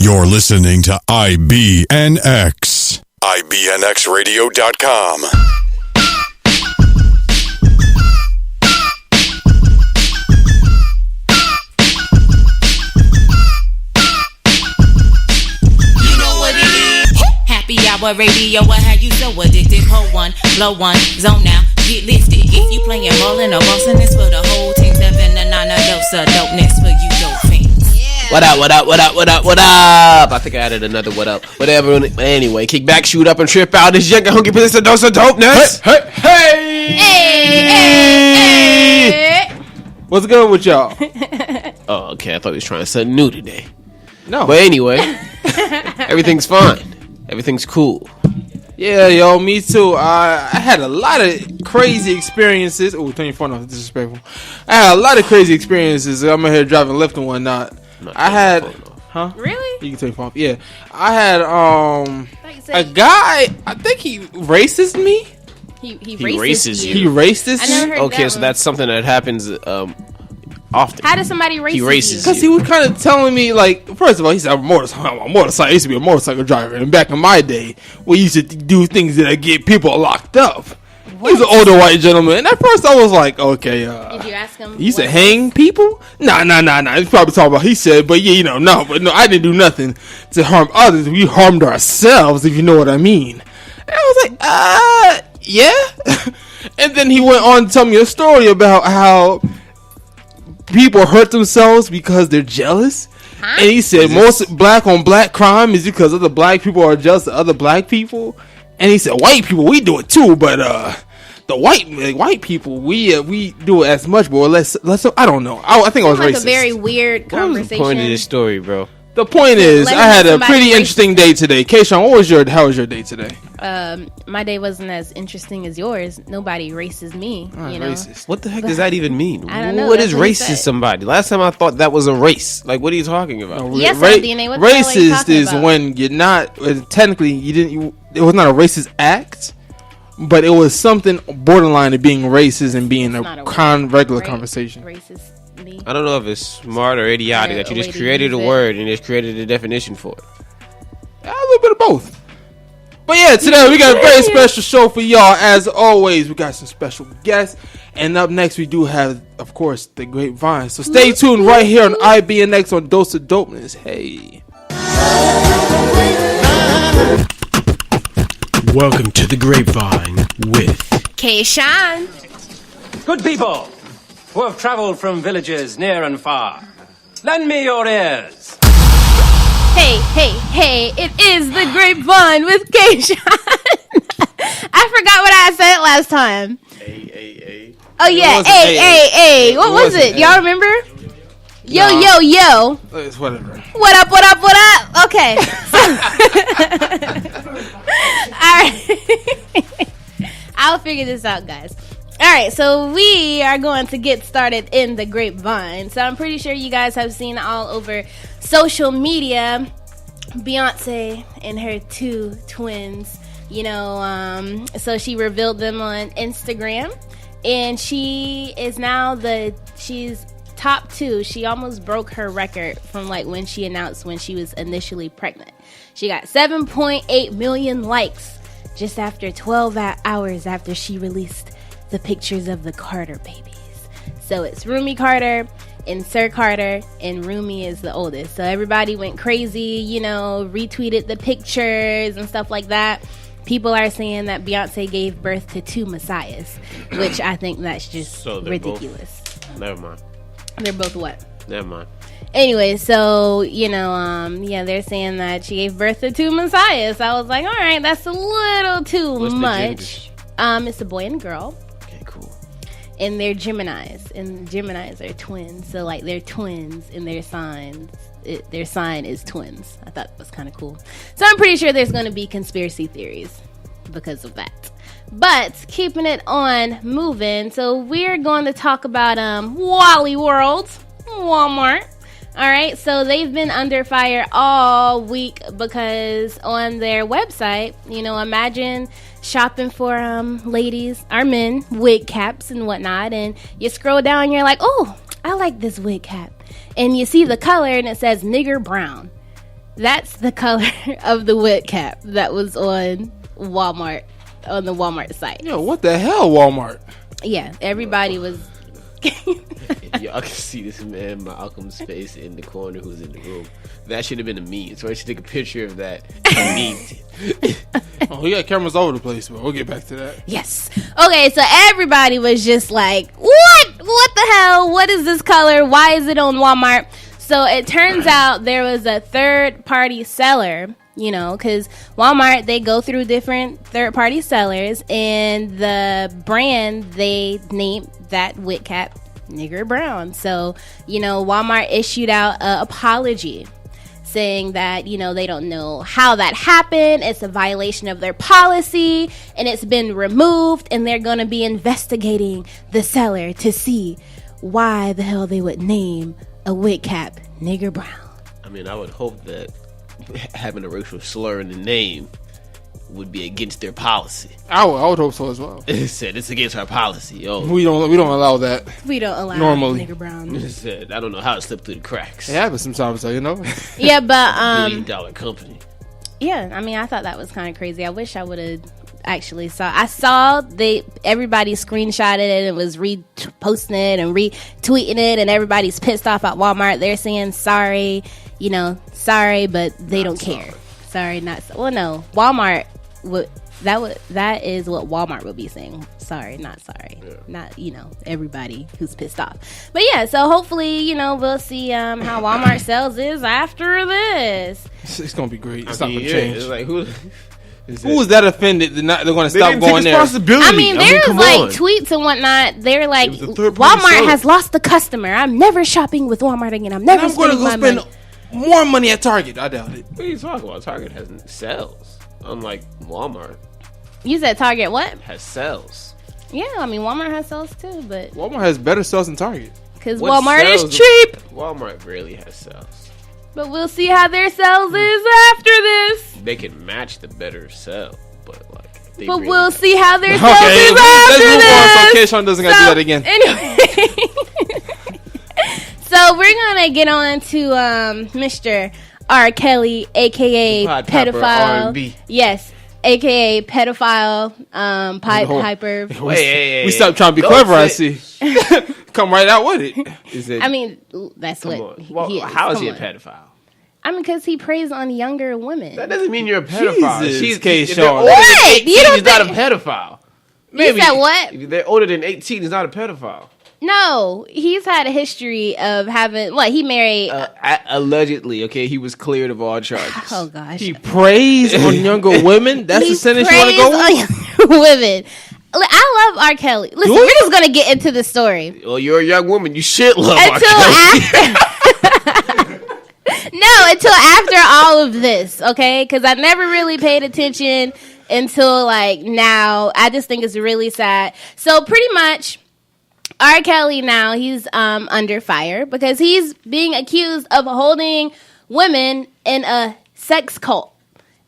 You're listening to IBNX. IBNXradio.com. Happy hour radio, what have you so addicted? Pull one, blow one, zone now, get lifted. If you playing ballin' or bossing, it's for the whole team. 7 to 9, a dose of dopeness for you dope fiends. Yeah. What up, what up, what up, what up, what up? I think I added another what up. Whatever. Anyway, kick back, shoot up, and trip out. This young and hungry piece of dose of dopeness. Hey, hey, hey! Hey! What's good with y'all? Oh, okay. I thought he was trying something new today. No. But anyway, everything's fine. Everything's cool. Yeah, yo, me too. I had a lot of crazy experiences. Oh, turn your phone off. Disrespectful. I had a lot of crazy experiences. I'm out here driving Lyft and whatnot. I had, huh? Really? You can turn your phone off. Yeah, I had a guy. I think he racist me. He races you. He racist. I never heard okay, that so one. that's something that happens often. How does somebody race He races Because he was kind of telling me, like, first of all, he said, I'm a motorcycle. I used to be a motorcycle driver. And back in my day, we used to do things that get people locked up. What? He's an older white gentleman. And at first I was like, okay. Did you ask him? He used to hang people? Nah. He's probably talking about, he said, but yeah, no, I didn't do nothing to harm others. We harmed ourselves, if you know what I mean. And I was like, yeah. And then he went on to tell me a story about how people hurt themselves because they're jealous. Huh? And he said most black on black crime is because other black people are jealous of other black people. And he said white people, we do it too, but the white people, we do it as much, but less. I don't know. I think I was like racist. A very weird conversation. What was the point of this story, bro? The point is, I had a pretty interesting day today. Kshon, how was your day today? My day wasn't as interesting as yours. Nobody races me, you know. Racist. What the heck does that even mean? I don't know. What is racist somebody? Last time I thought that was a race. Like, what are you talking about? Yes, DNA. What racist is about? When you're not, technically, it was not a racist act, but it was something borderline of being racist and being a regular conversation. Racist. I don't know if it's smart or idiotic that you just created a word and just created a definition for it. A little bit of both. But yeah, today we got a very special show for y'all. As always, we got some special guests. And up next, we do have, of course, the Grapevine. So stay tuned right here on IBNX on Dose of Dopeness. Hey. Welcome to the Grapevine with Kshon. Good people who have traveled from villages near and far, lend me your ears. Hey, it is the Grapevine with Kshon. I forgot what I said last time. Oh yeah, hey. What was it? Y'all remember? Yo. It's whatever. What up? Okay. Alright. I'll figure this out, guys. Alright, so we are going to get started in the Grapevine. So I'm pretty sure you guys have seen all over social media Beyonce and her two twins, so she revealed them on Instagram, and she is now she's top 2. She almost broke her record from when she announced when she was initially pregnant. She got 7.8 million likes just after 12 hours after she released the pictures of the Carter babies. So it's Rumi Carter and Sir Carter, and Rumi is the oldest. So everybody went crazy, retweeted the pictures and stuff like that. People are saying that Beyonce gave birth to 2 messiahs, which I think that's just ridiculous. Never mind. They're both what? Never mind. Anyway, so, they're saying that she gave birth to 2 messiahs. So I was like, all right, that's a little too much. It's a boy and girl. Okay, cool. And they're Geminis, and Geminis are twins. So, they're twins in their signs. Their sign is twins. I thought it was kind of cool. So I'm pretty sure there's going to be conspiracy theories because of that. But keeping it on moving, so we're going to talk about Wally World, Walmart. All right, so they've been under fire all week because on their website, imagine shopping for ladies or men, wig caps and whatnot, and you scroll down and you're like, oh, I like this wig cap. And you see the color and it says nigger brown. That's the color of the wig cap that was on Walmart, on the Walmart site. Yo, what the hell, Walmart? Yeah, everybody was. Y'all can see this man Malcolm's face in the corner who's in the room. That should have been a meme. So I should take a picture of that and memed it. Oh, we got cameras all over the place, but we'll get back to that. Yes. Okay, so everybody was just like, what? What the hell? What is this color? Why is it on Walmart? So it turns out there was a third-party seller, you know, because Walmart, they go through different third-party sellers, and the brand, they named that wig cap Nigger Brown. So, you know, Walmart issued out an apology saying that, you know, they don't know how that happened. It's a violation of their policy, and it's been removed, and they're going to be investigating the seller to see why the hell they would name a wig cap Nigger Brown. I mean, I would hope that having a racial slur in the name would be against their policy. I would hope so as well. It said it's against our policy. Oh, We don't allow that. We don't allow Normally. Nigger Brown. it said I don't know how it slipped through the cracks. It happens sometimes, though, you know. Yeah, but $1 billion company. yeah, I mean, I thought that was kind of crazy. I wish I would have actually saw everybody screenshotted it and was reposting it and retweeting it, and everybody's pissed off at Walmart. They're saying sorry, you know, sorry, but they don't care. Sorry, not so. Well, no, Walmart that is what Walmart would be saying. Sorry, not sorry. Yeah. Not, you know, everybody who's pissed off. But yeah, so hopefully, you know, we'll see how Walmart sales is after this. It's gonna be great. It's I not mean, gonna yeah, change. it's like who was that offended? They're going to They stop didn't take going there. responsibility. I mean, there's come like on. tweets and whatnot. They're like, It was a third-party Walmart seller. has lost the customer. I'm never shopping with Walmart again. I'm And never I'm going to spending go my spend money. more money at Target. I doubt it. What are you talking about? Target has sales, unlike Walmart You said Target what? has sales. Yeah, I mean, Walmart has sales too, but Walmart has better sales than Target. because What Walmart is sales- cheap. Walmart rarely has sales. But we'll see how their sales is after this. They can match the better sell, but like. They But really we'll have- see how their sales Okay, is let's after move this. on so Kshon doesn't gotta do that again. Anyway, so we're gonna get on to Mr. R. Kelly, aka Pied Piper pedophile. R&B. Yes, aka pedophile, pipe Hold- hyper. Hey, We stopped trying to be Go clever, I sit. see. Come right out with it. Is it? I mean, that's come what on. Well, he is. how is he a Come on. pedophile? I mean, because he preys on younger women. That doesn't mean you're a pedophile. Jesus, She's Kshon. if they're older What? than 18, You don't he's not a think- pedophile. You said what? If they're older than 18, he's not a pedophile. No, he's had a history of having. What, he married? Allegedly, okay, he was cleared of all charges. Oh gosh, He preys on younger women. That's the he sentence you want to go with? preys on women. I love R. Kelly. Listen, Do we're you? just gonna get into the story Well, you're a young woman. You should love R. until Kelly. after. No, until after all of this, okay? Because I never really paid attention until like now. I just think it's really sad. So pretty much, R. Kelly now he's under fire because he's being accused of holding women in a sex cult.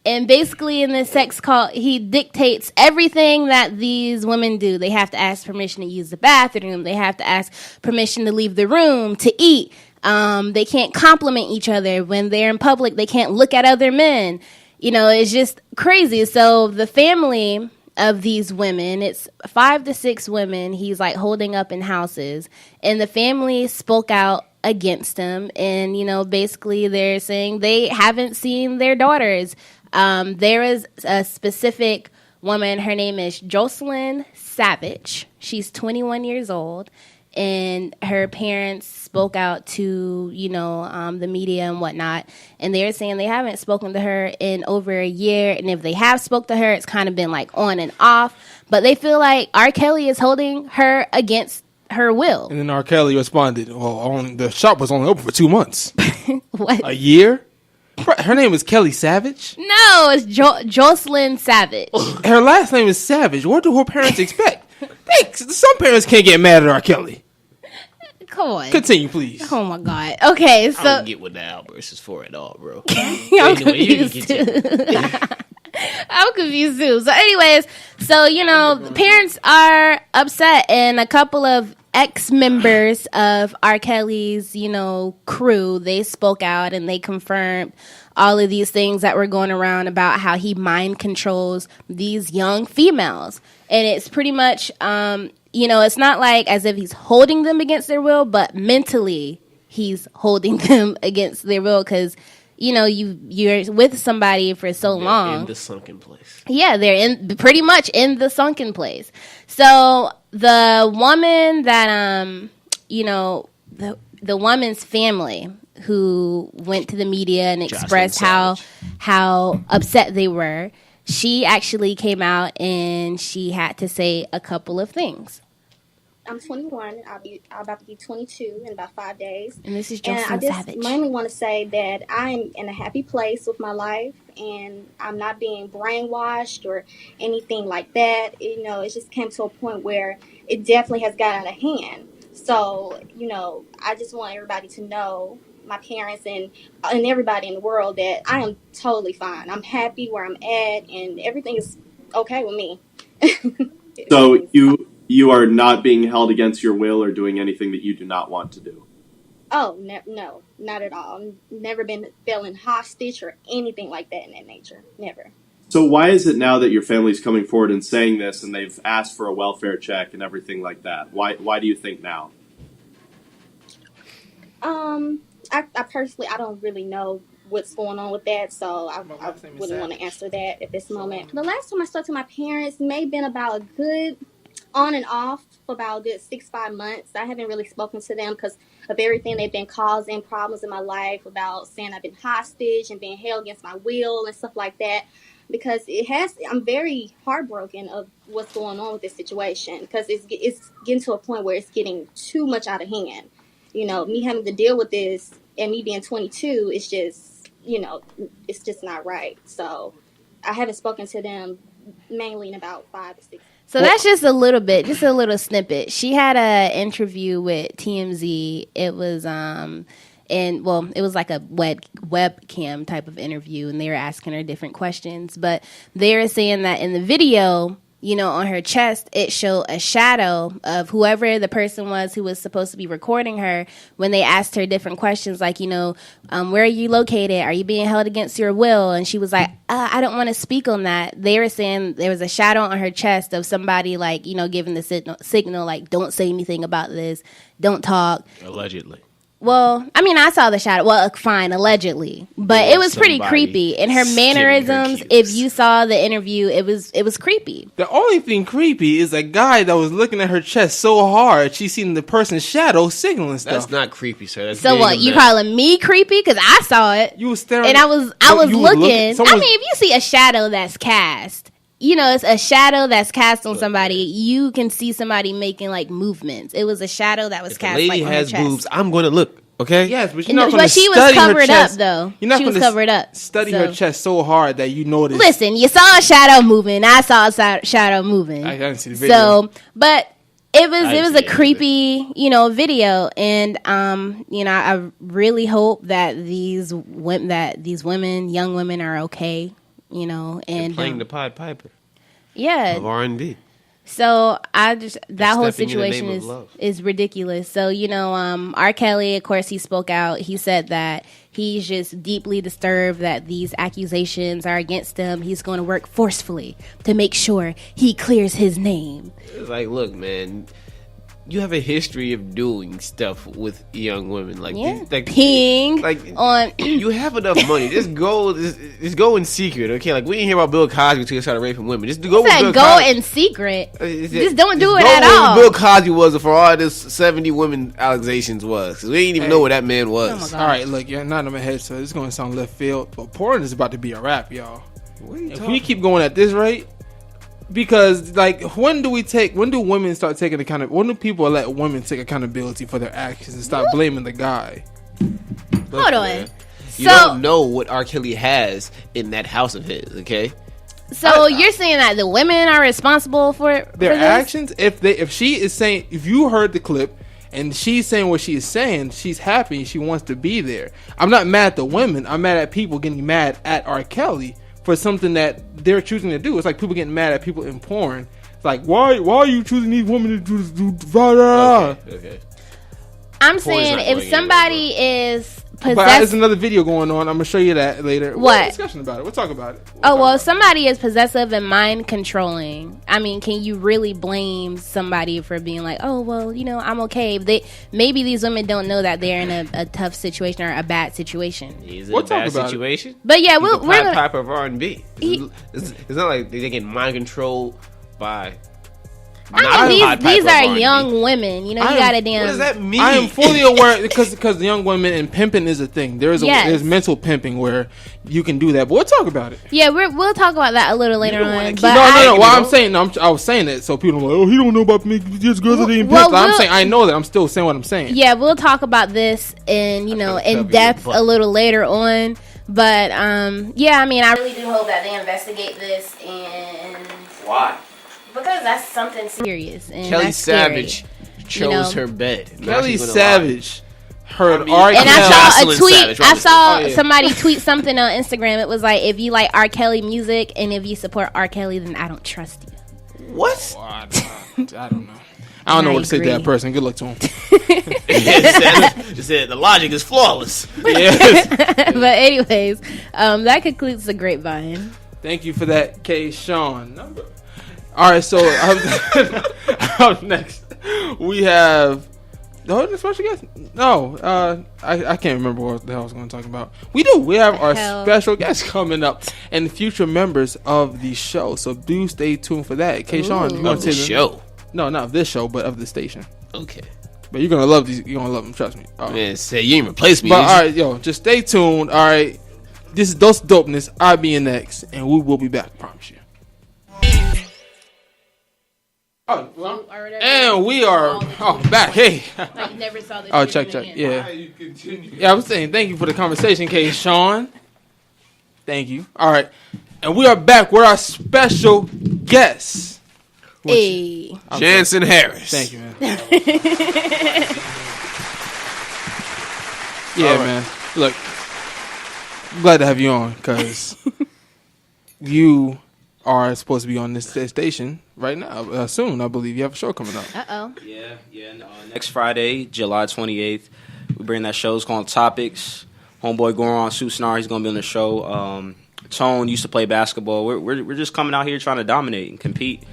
And basically in this sex cult, he dictates everything that these women do. They have to ask permission to use the bathroom. They have to ask permission to leave the room, to eat. They can't compliment each other. When they're in public, they can't look at other men. You know, it's just crazy. So the family of these women, it's 5 to 6 women he's like holding up in houses. And the family spoke out against him. And, you know, basically they're saying they haven't seen their daughters. There is a specific woman. Her name is Jocelyn Savage. She's 21 years old. And her parents spoke out to, you know, the media and whatnot. And they're saying they haven't spoken to her in over a year. And if they have spoke to her, it's kind of been like on and off. But they feel like R. Kelly is holding her against her will. And then R. Kelly responded, well, the shop was only open for 2 months. What? A year? Her name is Kelly Savage? No, it's Jocelyn Savage. Her last name is Savage. What do her parents expect? Some parents can't get mad at R. Kelly. Come on. Continue, please. Oh my God. Okay, I so don't get what the outburst is for at all, bro. I'm Anyway, you can confused continue. too. I'm confused too. So, anyways, so you know, the parents are upset, and a couple of ex-members of R. Kelly's, you know, crew, they spoke out and they confirmed all of these things that were going around about how he mind controls these young females. And it's pretty much, it's not like as if he's holding them against their will, but mentally he's holding them against their will because, you're with somebody for so long. In the sunken place. Yeah, they're pretty much in the sunken place. So the woman that, the woman's family who went to the media and expressed how upset they were, she actually came out and she had to say a couple of things. I'm 21. I'm about to be 22 in about 5 days. And this is Jansen Savage. Savage. I just mainly want to say that I'm in a happy place with my life, and I'm not being brainwashed or anything like that. It just came to a point where it definitely has got out of hand. So, I just want everybody to know, my parents and everybody in the world, that I am totally fine. I'm happy where I'm at, and everything is okay with me. So you are not being held against your will or doing anything that you do not want to do? Oh, no, not at all. I've never been feeling hostage or anything like that in that nature. Never. So why is it now that your family's coming forward and saying this and they've asked for a welfare check and everything like that? Why do you think now? I personally, I don't really know what's going on with that, so I wouldn't want to answer that at this moment. The last time I spoke to my parents may have been about a good on and off for about a good 6-5 months. I haven't really spoken to them because of everything they've been causing problems in my life, about saying I've been hostage and being held against my will and stuff like that. Because I'm very heartbroken of what's going on with this situation, because it's getting to a point where it's getting too much out of hand. Me having to deal with this and me being 22 is just, it's just not right. So I haven't spoken to them mainly in about 5 to 6. So that's just a little snippet. She had an interview with TMZ. It was it was like a webcam type of interview, and they were asking her different questions. But they were saying that in the video, on her chest, it showed a shadow of whoever the person was who was supposed to be recording her when they asked her different questions like, where are you located? Are you being held against your will? And she was like, I don't want to speak on that. They were saying there was a shadow on her chest of somebody like, giving the signal like, don't say anything about this. Don't talk. Allegedly. Well, I mean, I saw the shadow. Well, fine, allegedly, but it was pretty creepy. And her mannerisms, if you saw the interview, it was creepy. The only thing creepy is a guy that was looking at her chest so hard, she seen the person's shadow signaling stuff. That's not creepy, sir. That's so what? You calling me creepy? Because I saw it. You was staring, and I was looking. I mean, if you see a shadow that's cast. It's a shadow that's cast on somebody. You can see somebody making like movements. It was a shadow that was cast. If a lady like, on has her chest. boobs, I'm going to look. Okay. Yes, but you're not going to she was study covered her chest. up though. You're not she was gonna covered up. Study her chest so hard that you notice. Listen, you saw a shadow moving. I saw a shadow moving. I didn't see the video. So, but it was a creepy, video, and I really hope that these women, young women, are okay. And playing the Pied Piper. Yeah. Of R&B. So that whole situation is ridiculous. So, R. Kelly, of course, he spoke out. He said that he's just deeply disturbed that these accusations are against him. He's going to work forcefully to make sure he clears his name. It's like, look, man, you have a history of doing stuff with young women, like peeing on. You have enough money. Just go in secret, okay? Like we didn't hear about Bill Cosby until he started raping women. Just go with Bill Cosby. In secret. Just don't do it at all. Bill Cosby was for all this 70 women allegations was, because we didn't even know what that man was. Oh all right, look, you're not in my head, so it's going to sound left field, but porn is about to be a rap, y'all. If we keep going at this rate. Because, when do women start taking when do people let women take accountability for their actions and stop blaming the guy? Hold on. You don't know what R. Kelly has in that house of his, okay? So you're saying that the women are responsible for their actions? If she is saying, if you heard the clip and she's saying what she is saying, she's happy, she wants to be there. I'm not mad at the women. I'm mad at people getting mad at R. Kelly for something that they're choosing to do. It's like people getting mad at people in porn. It's like, why are you choosing these women to do Okay. I'm saying if somebody is But there's another video going on. I'm gonna show you that later. What? We'll have a discussion about it. We'll talk about it. Somebody is possessive and mind controlling. I mean, can you really blame somebody for being like, oh, well, I'm okay? Maybe these women don't know that they're in a tough situation or a bad situation. Is it a bad situation? But yeah, we're the type of R&B. It's not like they get mind controlled by. These are young women. You gotta damn. What does that mean? I am fully aware because the young women and pimping is a thing. There's mental pimping where you can do that. But we'll talk about it. Yeah, we'll talk about that a little later on. But no. Well, I'm saying I was saying it so people are like, oh, he don't know about me. Just girls that ain't pimped. I'm saying I know that. I'm still saying what I'm saying. Yeah, we'll talk about this in depth a little later on. But I really do hope that they investigate this and why. Because that's something serious. And Kelly that's Savage chose her bed. Kelly Savage heard R. Kelly. And I saw a tweet. I saw somebody tweet something on Instagram. It was like, if you like R. Kelly music and if you support R. Kelly, then I don't trust you. What? Well, I don't know. I don't know what to say to that person. Good luck to him. Just said the logic is flawless. Yes. But anyways, that concludes the grapevine. Thank you for that, Kshon. All right, so up next we have the special guest. No, I can't remember what the hell I was going to talk about. We have our special guest coming up and future members of the show. So do stay tuned for that. Kshon, you want to say the show? No, not of this show, but of the station. Okay. But you're gonna love these. You're gonna love them. Trust me. Man, say you ain't replace me. But all right, just stay tuned. All right, this is Dose Dopeness. IBNX, and we will be back. Promise you. And we are back. Hey. Like you never saw this. Check. Yeah. Yeah, I was saying thank you for the conversation, Kshon. Thank you. All right, and we are back with our special guest. Hey, Jansen Harris. Thank you, man. Yeah, man. Look, I'm glad to have you on because you are supposed to be on this station right now. Soon, I believe you have a show coming up. Yeah. Next Friday, July 28th, we bring that show. It's called Topics. Homeboy Goran Susnar, he's gonna be on the show. Kshon used to play basketball. We're just coming out here trying to dominate and compete.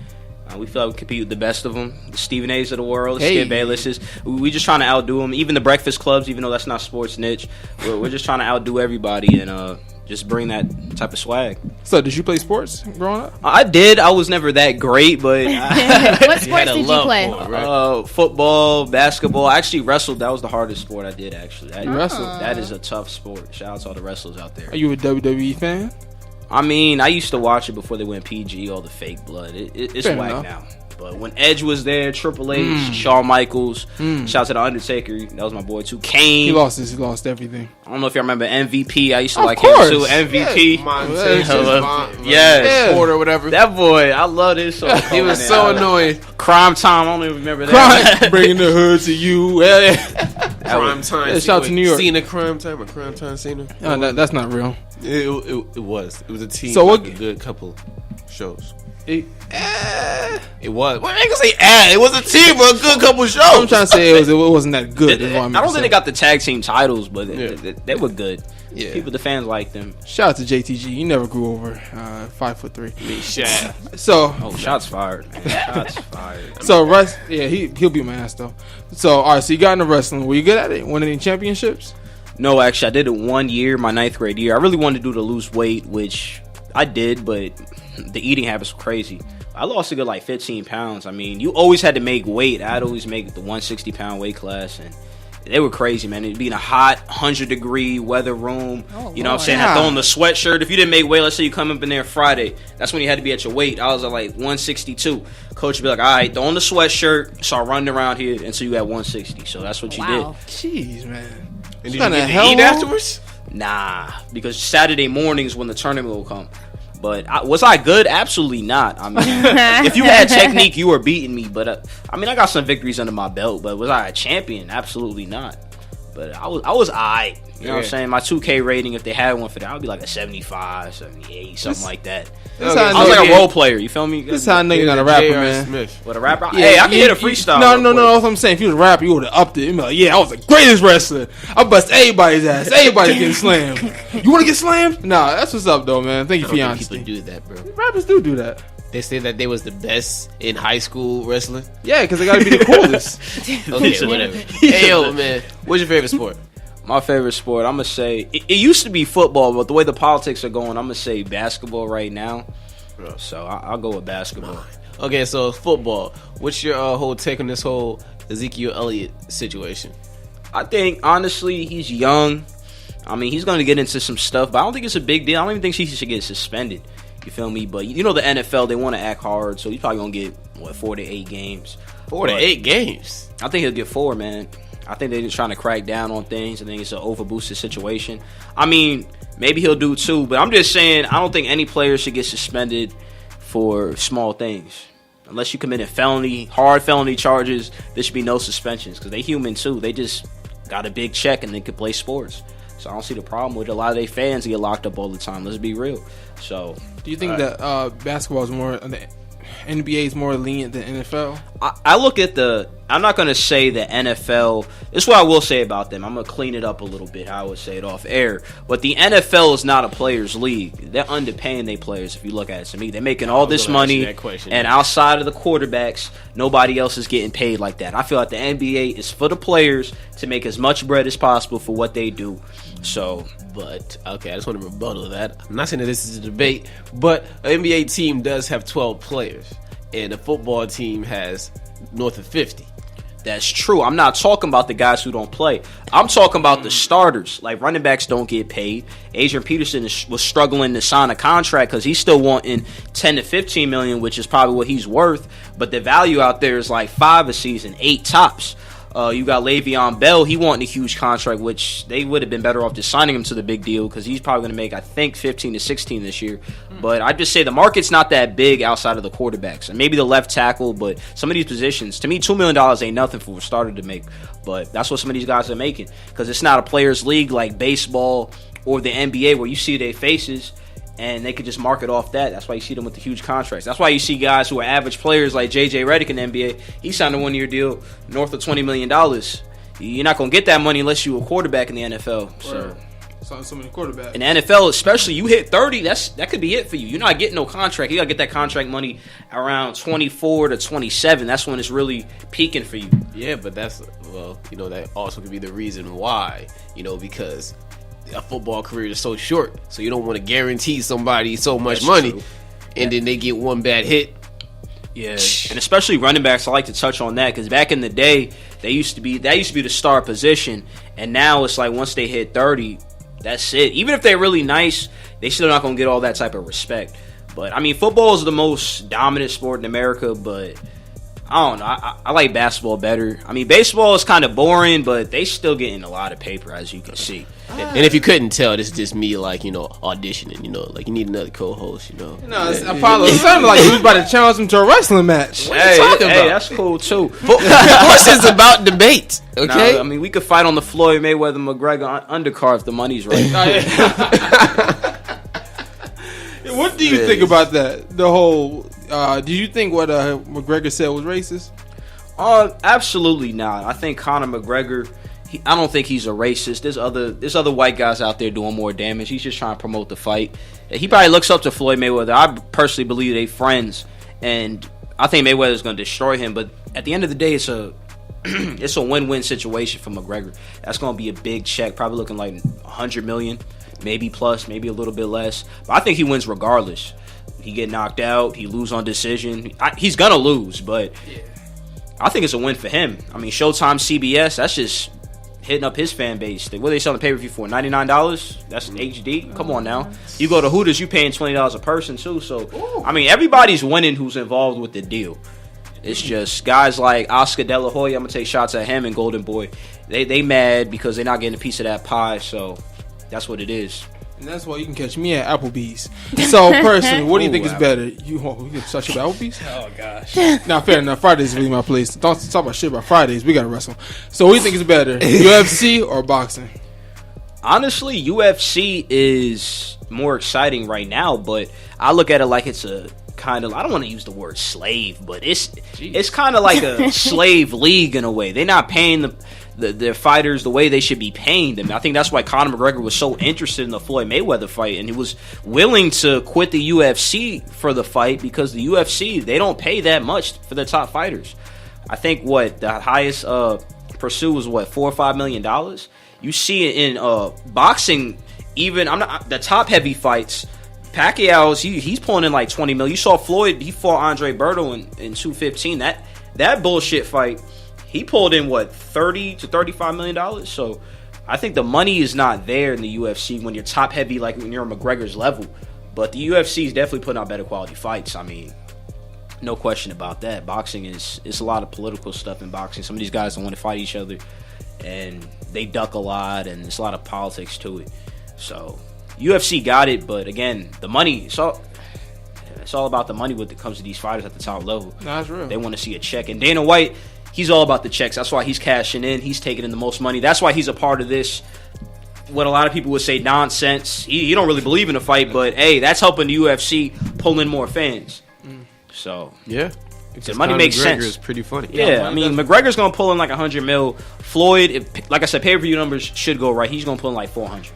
We feel like we compete with the best of them, the Stephen A's of the world, Skip Baylesses. We just trying to outdo them. Even the Breakfast Clubs, even though that's not sports niche, we're just trying to outdo everybody and just bring that type of swag. So, did you play sports growing up? I did. I was never that great, but what sports did you play? Football, basketball. I actually wrestled. That was the hardest sport I did. Actually, wrestled. That is a tough sport. Shout out to all the wrestlers out there. Are you a WWE fan? I mean, I used to watch it before they went PG, all the fake blood. It's whack now. But when Edge was there, Triple H, Shawn Michaels, shout out to The Undertaker. That was my boy, too. Kane. He lost everything. I don't know if y'all remember MVP. I used to like him, too. MVP. Yeah. Sport or whatever. That boy, I love this song. He was so annoying. Crime Time, I don't even remember that. Bringing the hood to you. Crime Time. Shout out to New York. Cena Crime Time or Crime Time Cena? That's not real. It was. It was a team. So what? Like a good couple shows. It was. Well, I ain't gonna say it was a team for a good couple shows. I'm trying to say it wasn't that good. I don't think they got the tag team titles, but they were good. Yeah. The fans liked them. Shout out to JTG. He never grew over 5'3". So shots fired. Shots fired. So Russ, he'll beat my ass though. So all right, so you got into wrestling. Were you good at it? Won any championships? No, actually, I did it 1 year, my 9th grade year. I really wanted to do to lose weight, which I did, but the eating habits were crazy. I lost a good 15 pounds. I mean, you always had to make weight. I'd always make the 160-pound weight class, and they were crazy, man. It'd be in a hot 100-degree weather room. You know what I'm saying? I throw on the sweatshirt. If you didn't make weight, let's say you come up in there Friday, that's when you had to be at your weight. I was at 162. Coach would be like, all right, throw on the sweatshirt, start running around here until you at 160. So that's what you did. Jeez, man. And did you get to eat afterwards? Nah, because Saturday mornings when the tournament will come. But was I good? Absolutely not. I mean, if you had technique, you were beating me. But I got some victories under my belt. But was I a champion? Absolutely not. But I was alright. You know what I'm saying? My 2K rating, if they had one for that, I would be like a 75, 78, something like that. I was like a role player. You feel me? This is how I know you're not a rapper, man. What, a rapper? Yeah, hey, I can hit a freestyle. No. That's what I'm saying. If you was a rapper, you would have upped it. You'd be like, yeah, I was the greatest wrestler. I bust everybody's ass. Everybody's getting slammed. You want to get slammed? Nah, that's what's up, though, man. Thank you for your honesty. People do that, bro. Rappers do that. They say that they was the best in high school wrestling. Yeah, because they got to be the coolest. Okay, whatever. Hey, yo, man. What's your favorite sport? My favorite sport, I'm going to say, it used to be football, but the way the politics are going, I'm going to say basketball right now. So I'll go with basketball. Okay, so football. What's your whole take on this whole Ezekiel Elliott situation? I think, honestly, he's young. I mean, he's going to get into some stuff, but I don't think it's a big deal. I don't even think he should get suspended. You feel me? But you know the NFL, they want to act hard, so he's probably going to get, 4 to 8 games. 4 to 8 games? I think he'll get 4, man. I think they're just trying to crack down on things. I think it's an overboosted situation. I mean, maybe he'll do 2, but I'm just saying I don't think any player should get suspended for small things. Unless you commit hard felony charges, there should be no suspensions because they human too. They just got a big check and they can play sports. So I don't see the problem with it. A lot of their fans get locked up all the time. Let's be real. So, do you think that basketball is more, the NBA is more lenient than NFL? I look at I'm not going to say the NFL. This is what I will say about them. I'm going to clean it up a little bit, how I would say it off air. But the NFL is not a players' league. They're underpaying their players, if you look at it to me. They're making all this money, and outside of the quarterbacks, nobody else is getting paid like that. I feel like the NBA is for the players to make as much bread as possible for what they do. So, but okay, I just want to rebuttal that. I'm not saying that this is a debate, but an NBA team does have 12 players, and a football team has north of 50. That's true. I'm not talking about the guys who don't play. I'm talking about the starters. Like, running backs don't get paid. Adrian Peterson was struggling to sign a contract because he's still wanting 10 to 15 million, which is probably what he's worth. But the value out there is like 5 a season, 8 tops. You got Le'Veon Bell. He wanting a huge contract, which they would have been better off just signing him to the big deal because he's probably going to make, I think, 15 to 16 this year. But I just say the market's not that big outside of the quarterbacks. And maybe the left tackle, but some of these positions, to me, $2 million ain't nothing for a starter to make. But that's what some of these guys are making because it's not a players' league like baseball or the NBA where you see their faces and they could just market off that. That's why you see them with the huge contracts. That's why you see guys who are average players like J.J. Redick in the NBA. He signed a 1-year deal north of $20 million. You're not going to get that money unless you're a quarterback in the NFL. So many quarterbacks. In the NFL, especially, you hit 30, that could be it for you. You're not getting no contract. You got to get that contract money around 24 to 27. That's when it's really peaking for you. Yeah, but that also could be the reason why, because a football career is so short, so you don't want to guarantee somebody so much money, and then they get one bad hit. Yeah, and especially running backs, I like to touch on that because back in the day, that used to be the star position, and now it's like once they hit 30, that's it. Even if they're really nice, they still not gonna get all that type of respect. But I mean, football is the most dominant sport in America, but I don't know. I like basketball better. I mean, baseball is kind of boring, but they still getting a lot of paper, as you can see. And if you couldn't tell, this is just me, auditioning, like you need another co-host, it's Apollo. It sounded like you was about to challenge him to a wrestling match. What are you talking about? That's cool, too. Of course it's about debate, okay? No, I mean, we could fight on the Floyd Mayweather-McGregor undercard if the money's right. What do you think about that? The whole, do you think what McGregor said was racist? Absolutely not. I think Conor McGregor, I don't think he's a racist. There's other white guys out there doing more damage. He's just trying to promote the fight. He probably looks up to Floyd Mayweather. I personally believe they friends, and I think Mayweather's going to destroy him. But at the end of the day, it's a win-win situation for McGregor. That's going to be a big check, probably looking like $100 million, maybe plus, maybe a little bit less. But I think he wins regardless. He get knocked out, he lose on decision. He's going to lose, but I think it's a win for him. I mean, Showtime, CBS, that's just hitting up his fan base. What are they selling the pay-per-view for? $99? That's HD? Come on now. You go to Hooters, you paying $20 a person too. So, I mean, everybody's winning who's involved with the deal. It's just guys like Oscar De La Hoya, I'm going to take shots at him, and Golden Boy. They mad because they're not getting a piece of that pie, so that's what it is. And that's why you can catch me at Applebee's. So, personally, what do you think is better? You can touch up Applebee's? Oh, gosh. Now, fair enough. Fridays is really my place. Don't talk about shit about Fridays. We got to wrestle. So, what do you think is better? UFC or boxing? Honestly, UFC is more exciting right now, but I look at it like it's a kind of, I don't want to use the word slave, but it's kind of like a slave league in a way. They're not paying their fighters the way they should be paying them. I think that's why Conor McGregor was so interested in the Floyd Mayweather fight, and he was willing to quit the UFC for the fight because the UFC, they don't pay that much for their top fighters. I think the highest pursuit was $4 or $5 million. You see it in boxing, even the top heavy fights. Pacquiao's he's pulling in like 20 mil. You saw Floyd, he fought Andre Berto in 215. That bullshit fight, he pulled in 30 to $35 million. So I think the money is not there in the UFC when you're top heavy, like when you're on McGregor's level. But the UFC is definitely putting out better quality fights. I mean, no question about that. Boxing it's a lot of political stuff in boxing. Some of these guys don't want to fight each other, and they duck a lot, and there's a lot of politics to it. So UFC got it, but again, the money, it's all about the money when it comes to these fighters at the top level. No, that's real. They want to see a check. And Dana White, he's all about the checks. That's why he's cashing in. He's taking in the most money. That's why he's a part of this, what a lot of people would say, nonsense. He don't really believe in the fight, but hey, that's helping the UFC pull in more fans. So yeah. The money makes sense. Is pretty funny. Yeah, I mean, McGregor's going to pull in like 100 mil. Floyd, like I said, pay-per-view numbers should go right. He's going to pull in like 400.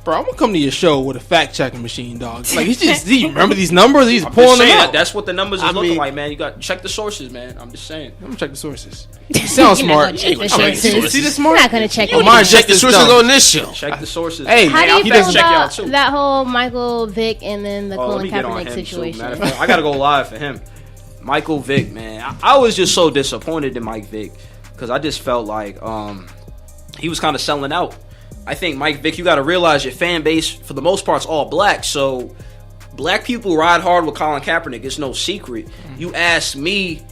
Bro, I'm going to come to your show with a fact-checking machine, dog. Like, you remember these numbers? He's pulling them out. That's what the numbers is looking like, man. You got to check the sources, man. I'm just saying. I'm going to check the sources. You sound smart. See the smart? You're not going to check check the sources on this show. Check the sources. Hey, how do you feel check y'all about too. that whole Michael Vick and then the Colin let me get on Kaepernick him situation? Too. I got to go live for him. Michael Vick, man. I was just so disappointed in Mike Vick because I just felt like he was kind of selling out. I think Mike Vick, you got to realize your fan base, for the most part, is all black. So black people ride hard with Colin Kaepernick. It's no secret. You ask me,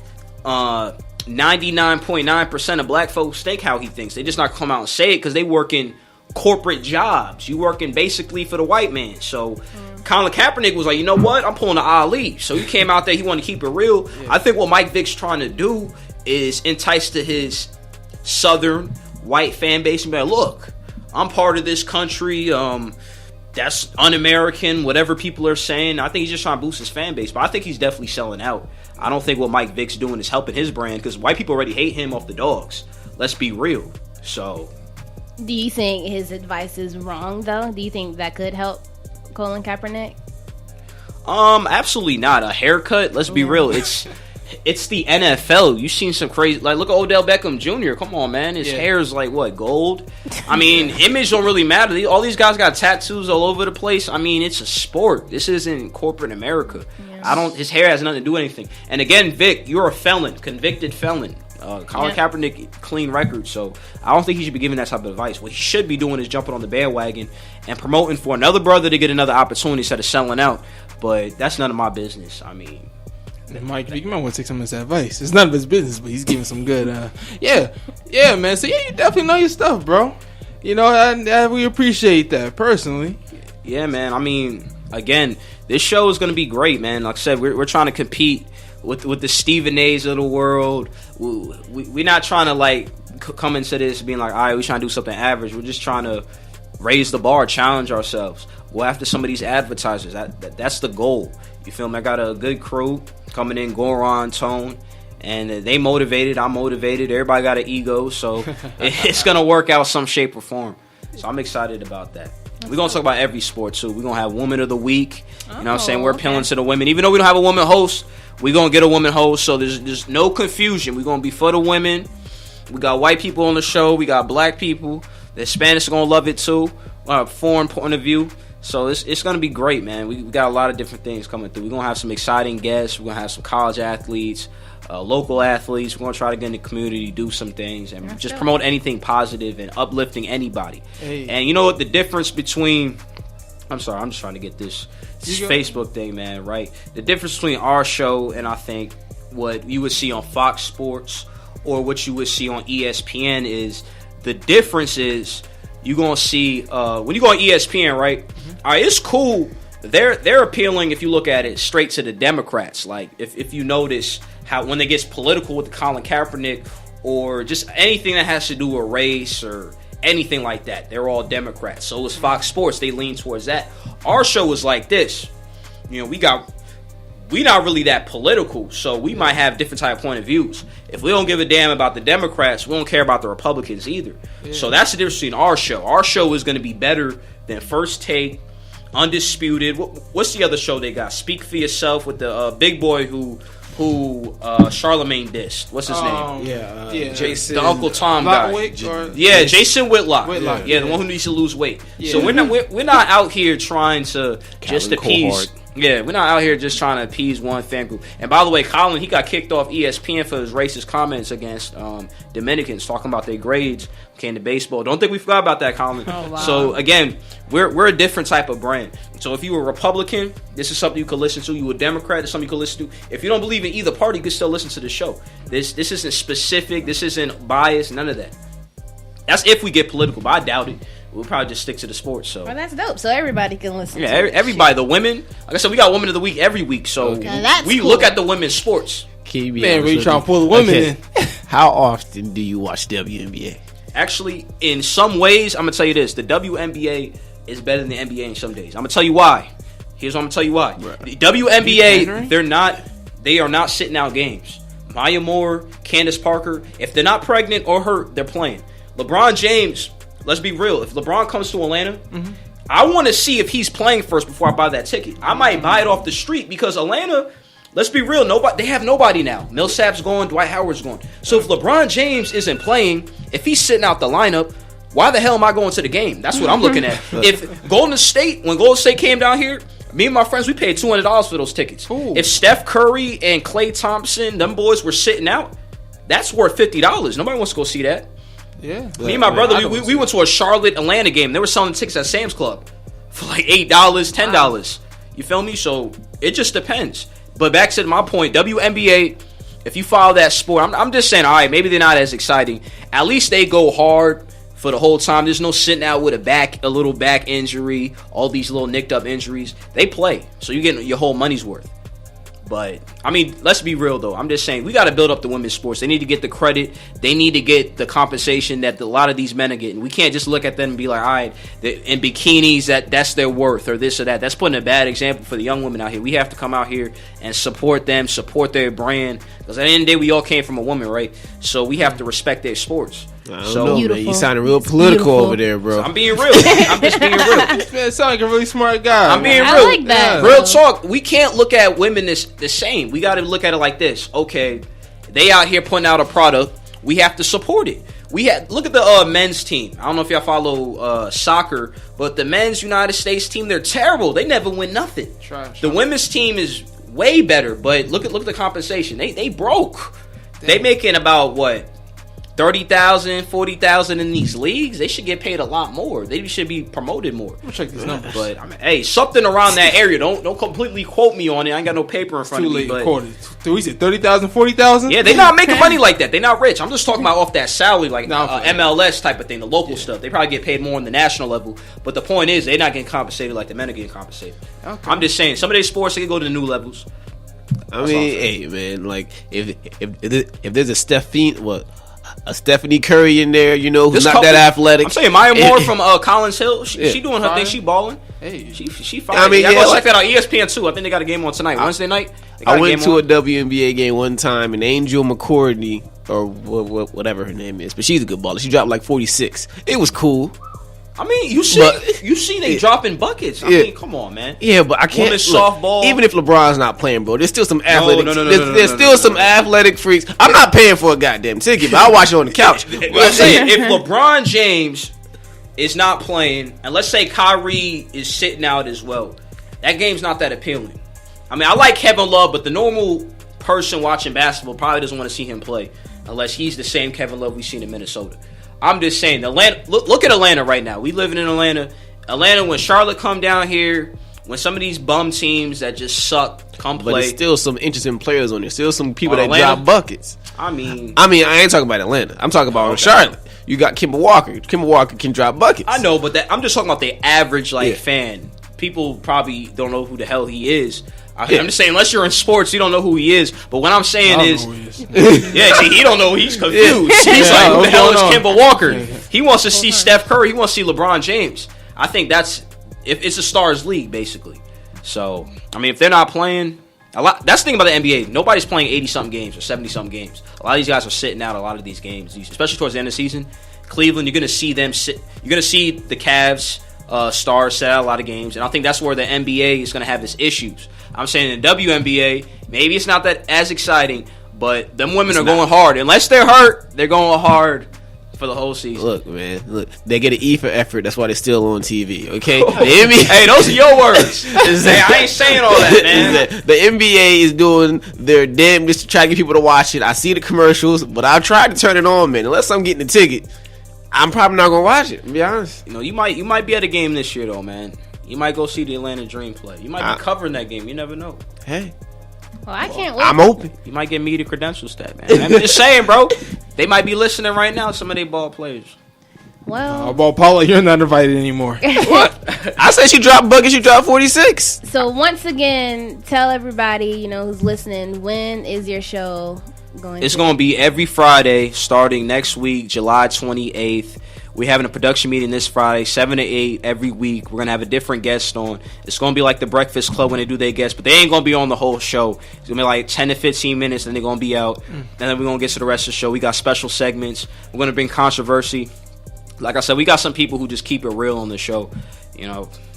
99.9% of black folks think how he thinks. They just not come out and say it because they work in corporate jobs. You working basically for the white man. So Colin Kaepernick was like, you know what? I'm pulling the Ali. So he came out there. He wanted to keep it real. Yeah. I think what Mike Vick's trying to do is entice to his southern white fan base and be like, look, I'm part of this country. That's un-American, whatever people are saying. I think he's just trying to boost his fan base. But I think he's definitely selling out. I don't think what Mike Vick's doing is helping his brand because white people already hate him off the dogs. Let's be real. So, do you think his advice is wrong, though? Do you think that could help Colin Kaepernick? Absolutely not. A haircut, let's be real. It's the NFL. You've seen some crazy, like, look at Odell Beckham Jr. Come on, man. His hair is like, what, gold? I mean, image don't really matter. All these guys got tattoos all over the place. I mean, it's a sport. This isn't corporate America. Yeah. His hair has nothing to do with anything. And again, Vic, you're a felon, convicted felon. Colin Kaepernick, clean record. So I don't think he should be giving that type of advice. What he should be doing is jumping on the bandwagon and promoting for another brother to get another opportunity instead of selling out. But that's none of my business. I mean, Mike, you might want to take some of his advice. It's none of his business, but he's giving some good. Yeah, man. So you definitely know your stuff, bro. You know, we appreciate that personally. Yeah, man. I mean, again, this show is going to be great, man. Like I said, we're trying to compete with the Stephen A's of the world. We're not trying to like come into this being like, all right, we're trying to do something average. We're just trying to raise the bar, challenge ourselves. Go after some of these advertisers. That's the goal. You feel me? I got a good crew coming in, Goran, Tone, and they motivated. I'm motivated. Everybody got an ego, so it's gonna work out some shape or form. So I'm excited about that. We're going to talk about every sport, too. We're going to have Woman of the Week. You know what I'm saying? We're appealing to the women. Even though we don't have a woman host, we're going to get a woman host. So there's no confusion. We're going to be for the women. We got white people on the show. We got black people. The Hispanics are going to love it, too. Foreign point of view. So it's going to be great, man. We got a lot of different things coming through. We're going to have some exciting guests. We're going to have some college athletes, local athletes. We're going to try to get in the community, do some things, and just promote anything positive and uplifting anybody. Hey. And you know what the difference between... I'm sorry, I'm just trying to get this Facebook thing, man, right? The difference between our show and I think what you would see on Fox Sports or what you would see on ESPN is the difference is you're gonna see when you go on ESPN, right? All right, it's cool. They're appealing, if you look at it, straight to the Democrats. Like if you notice how when it gets political with the Colin Kaepernick or just anything that has to do with race or anything like that, they're all Democrats. So it's Fox Sports, they lean towards that. Our show is like this. You know, we not really that political, so we might have different type of point of views. If we don't give a damn about the Democrats, we don't care about the Republicans either. Yeah. So that's the difference between our show. Our show is going to be better than First Take, Undisputed. What's the other show they got? Speak for Yourself with the big boy who Charlemagne dissed. What's his name? Jason, the Uncle Tom guy. Jason Whitlock. The one who needs to lose weight. Yeah. So we're not out here trying to just appease. Yeah, we're not out here just trying to appease one fan group. And by the way, Colin, he got kicked off ESPN for his racist comments against Dominicans, talking about their grades. Came to baseball. Don't think we forgot about that, Colin. Oh, wow. So again, we're a different type of brand. So if you were a Republican, this is something you could listen to. You a Democrat, it's something you could listen to. If you don't believe in either party, you can still listen to the show. This isn't specific. This isn't biased. None of that. That's if we get political, but I doubt it. We'll probably just stick to the sports. So that's dope. So everybody can listen. Yeah, everybody. The women. Like I said, we got Women of the Week every week. So we look at the women's sports. Man, we trying to pull the women in. How often do you watch WNBA? Actually, in some ways, I'm gonna tell you this: the WNBA is better than the NBA in some days. I'm gonna tell you why. Here's what I'm gonna tell you why. Right. The WNBA, they are not sitting out games. Maya Moore, Candace Parker, if they're not pregnant or hurt, they're playing. LeBron James. Let's be real. If LeBron comes to Atlanta, I want to see if he's playing first before I buy that ticket. I might buy it off the street because Atlanta, let's be real, they have nobody now. Millsap's gone, Dwight Howard's gone. So if LeBron James isn't playing, if he's sitting out the lineup, why the hell am I going to the game? That's what I'm looking at. If when Golden State came down here, me and my friends, we paid $200 for those tickets. Ooh. If Steph Curry and Klay Thompson, them boys were sitting out, that's worth $50. Nobody wants to go see that. Yeah, me and my brother, we went to a Charlotte-Atlanta game. They were selling tickets at Sam's Club for like $8, $10. You feel me? So it just depends. But back to my point, WNBA, if you follow that sport, I'm just saying, all right, maybe they're not as exciting. At least they go hard for the whole time. There's no sitting out with a little back injury, all these little nicked up injuries. They play, so you're getting your whole money's worth. But, I mean, let's be real, though. I'm just saying, we got to build up the women's sports. They need to get the credit. They need to get the compensation that a lot of these men are getting. We can't just look at them and be like, all right, in bikinis, that's their worth or this or that. That's putting a bad example for the young women out here. We have to come out here and support them, support their brand. Because at the end of the day, we all came from a woman, right? So we have to respect their sports. I don't know, man. You sounding real political over there, bro. I'm being real. I'm just being real. Man, sound like a really smart guy. I'm being real. I like that. Real talk. We can't look at women the same. We got to look at it like this. Okay, they out here putting out a product. We have to support it. Look at the men's team. I don't know if y'all follow soccer, but the men's United States team, they're terrible. They never win nothing. Trash. The women's team is way better, but look at the compensation. They broke. Damn. They making about what? 30,000, 40,000 in these leagues. They should get paid a lot more. They should be promoted more. I'll check these numbers. But I mean, hey, something around that area. Don't completely quote me on it. I ain't got no paper in front of me. But we said 30,000, 40,000. Yeah, they not making money like that. They not rich. I'm just talking about off that salary, like MLS type of thing, the local stuff. They probably get paid more on the national level. But the point is, they're not getting compensated like the men are getting compensated. Okay. I'm just saying, some of these sports they can go to the new levels. I mean, hey man, like if there's a Stephanie Curry in there, you know, who's not that athletic. I'm saying Maya Moore from Collins Hill. She doing her thing. She balling. Hey, she fine. I mean, check that out. ESPN too. I think they got a game on tonight, Wednesday night. I went to a WNBA game one time, and Angel McCourtney or whatever her name is, but she's a good baller. She dropped like 46. It was cool. I mean, you see they dropping buckets. I mean, come on, man. Yeah, but I can't. Softball. Even if LeBron's not playing, bro, there's still some athletic. There's still some athletic freaks. I'm not paying for a goddamn ticket, but I'll watch it on the couch. I'm saying, if LeBron James is not playing, and let's say Kyrie is sitting out as well, that game's not that appealing. I mean, I like Kevin Love, but the normal person watching basketball probably doesn't want to see him play unless he's the same Kevin Love we've seen in Minnesota. I'm just saying, Atlanta. Look at Atlanta right now. We living in Atlanta. Atlanta, when Charlotte come down here, when some of these bum teams that just suck come play. But there's still some interesting players on there. Still some people that drop buckets. I mean, I ain't talking about Atlanta. I'm talking about Charlotte. you got Kemba Walker. Kemba Walker can drop buckets. I know, but I'm just talking about the average fan. People probably don't know who the hell he is. I'm just saying, unless you're in sports, you don't know who he is. But what I'm saying is, see, he don't know. He's confused. He's like, who the hell is Kemba Walker? He wants to see Steph Curry. He wants to see LeBron James. I think it's a stars league, basically. So, I mean, if they're not playing, that's the thing about the NBA. Nobody's playing 80-something games or 70-something games. A lot of these guys are sitting out a lot of these games, especially towards the end of the season. Cleveland, you're going to see them sit. You're going to see the Cavs stars set out a lot of games, and I think that's where the NBA is going to have its issues. I'm saying in the WNBA, maybe it's not that as exciting, but them women are going hard. Unless they're hurt, they're going hard for the whole season. Look, they get an E for effort. That's why they're still on TV. Okay, the NBA. Hey, those are your words. I ain't saying all that, man. The NBA is doing their damnedest to try to get people to watch it. I see the commercials, but I tried to turn it on, man. Unless I'm getting a ticket, I'm probably not gonna watch it. To be honest, you might be at a game this year, though, man. You might go see the Atlanta Dream play. You might be covering that game. You never know. Hey. Well, I can't wait. I'm open. You might get media credentials, that man. I'm just saying, bro. They might be listening right now. Some of their ball players. Well, Apollow, you're not invited anymore. What? I said she dropped buckets. She dropped 46. So once again, tell everybody who's listening, when is your show going? It's going to be every Friday, starting next week, July 28th. We're having a production meeting this Friday, 7 to 8 every week. We're going to have a different guest on. It's going to be like the Breakfast Club when they do their guests, but they ain't going to be on the whole show. It's going to be like 10 to 15 minutes, and they're going to be out. And then we're going to get to the rest of the show. We got special segments. We're going to bring controversy. Like I said, we got some people who just keep it real on the show,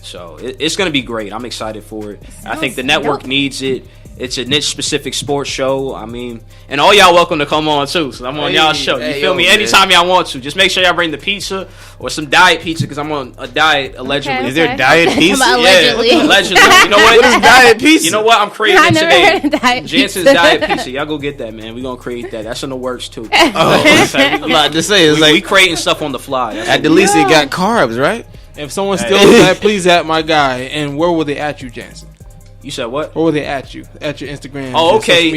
So it's going to be great. I'm excited for it. I think the network needs it. It's a niche-specific sports show. I mean, and all y'all welcome to come on, too. So I'm on y'all's show. You feel me? Anytime y'all want to. Just make sure y'all bring the pizza or some diet pizza, because I'm on a diet, allegedly. Okay. Is there diet pizza? Allegedly. Yeah, allegedly. You know what? What is diet pizza? You know what? I'm creating it today. Jansen's pizza. diet pizza. Y'all go get that, man. We're going to create that. That's in the works, too. I'm about to say, we creating stuff on the fly. At the least, it got carbs, right? If someone steals that, please at my guy. And where will they at you, Jansen? You said what? Where will they at you? At your Instagram? Oh, okay.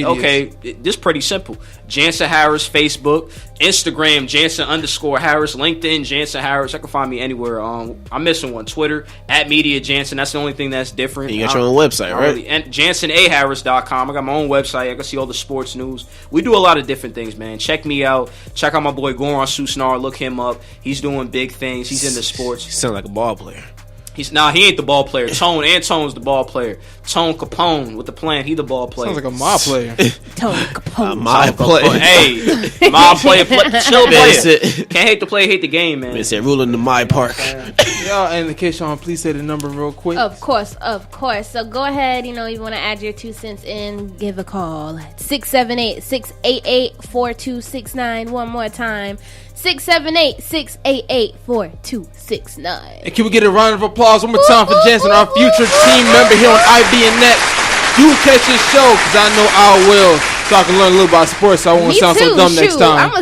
This is pretty simple. Jansen Harris, Facebook, Instagram, Jansen_Harris, LinkedIn, Jansen Harris. I can find me anywhere. I'm missing one. Twitter, @Media Jansen. That's the only thing that's different. You got your own website, right? And JansenAHarris.com. I got my own website. I can see all the sports news. We do a lot of different things, man. Check me out. Check out my boy Goran Susnar. Look him up. He's doing big things. He's into sports. You sound like a ball player. He ain't the ball player. Tone's the ball player. Tone Capone with the plan. He the ball player. Sounds like a mob player. Tone Capone. My player. Hey, my player. Chill player. Can't hate the player, hate the game, man. They said ruling the my park. Y'all, and Kshon, please say the number real quick. Of course. So go ahead, you want to add your 2 cents in, give a call. 678-688-4269. One more time. 678-688-4269. And can we get a round of applause one more time for Jansen, our future team member here on IBNX? Do catch his show, because I know I will, so I can learn a little about sports, so I won't sound so dumb next time.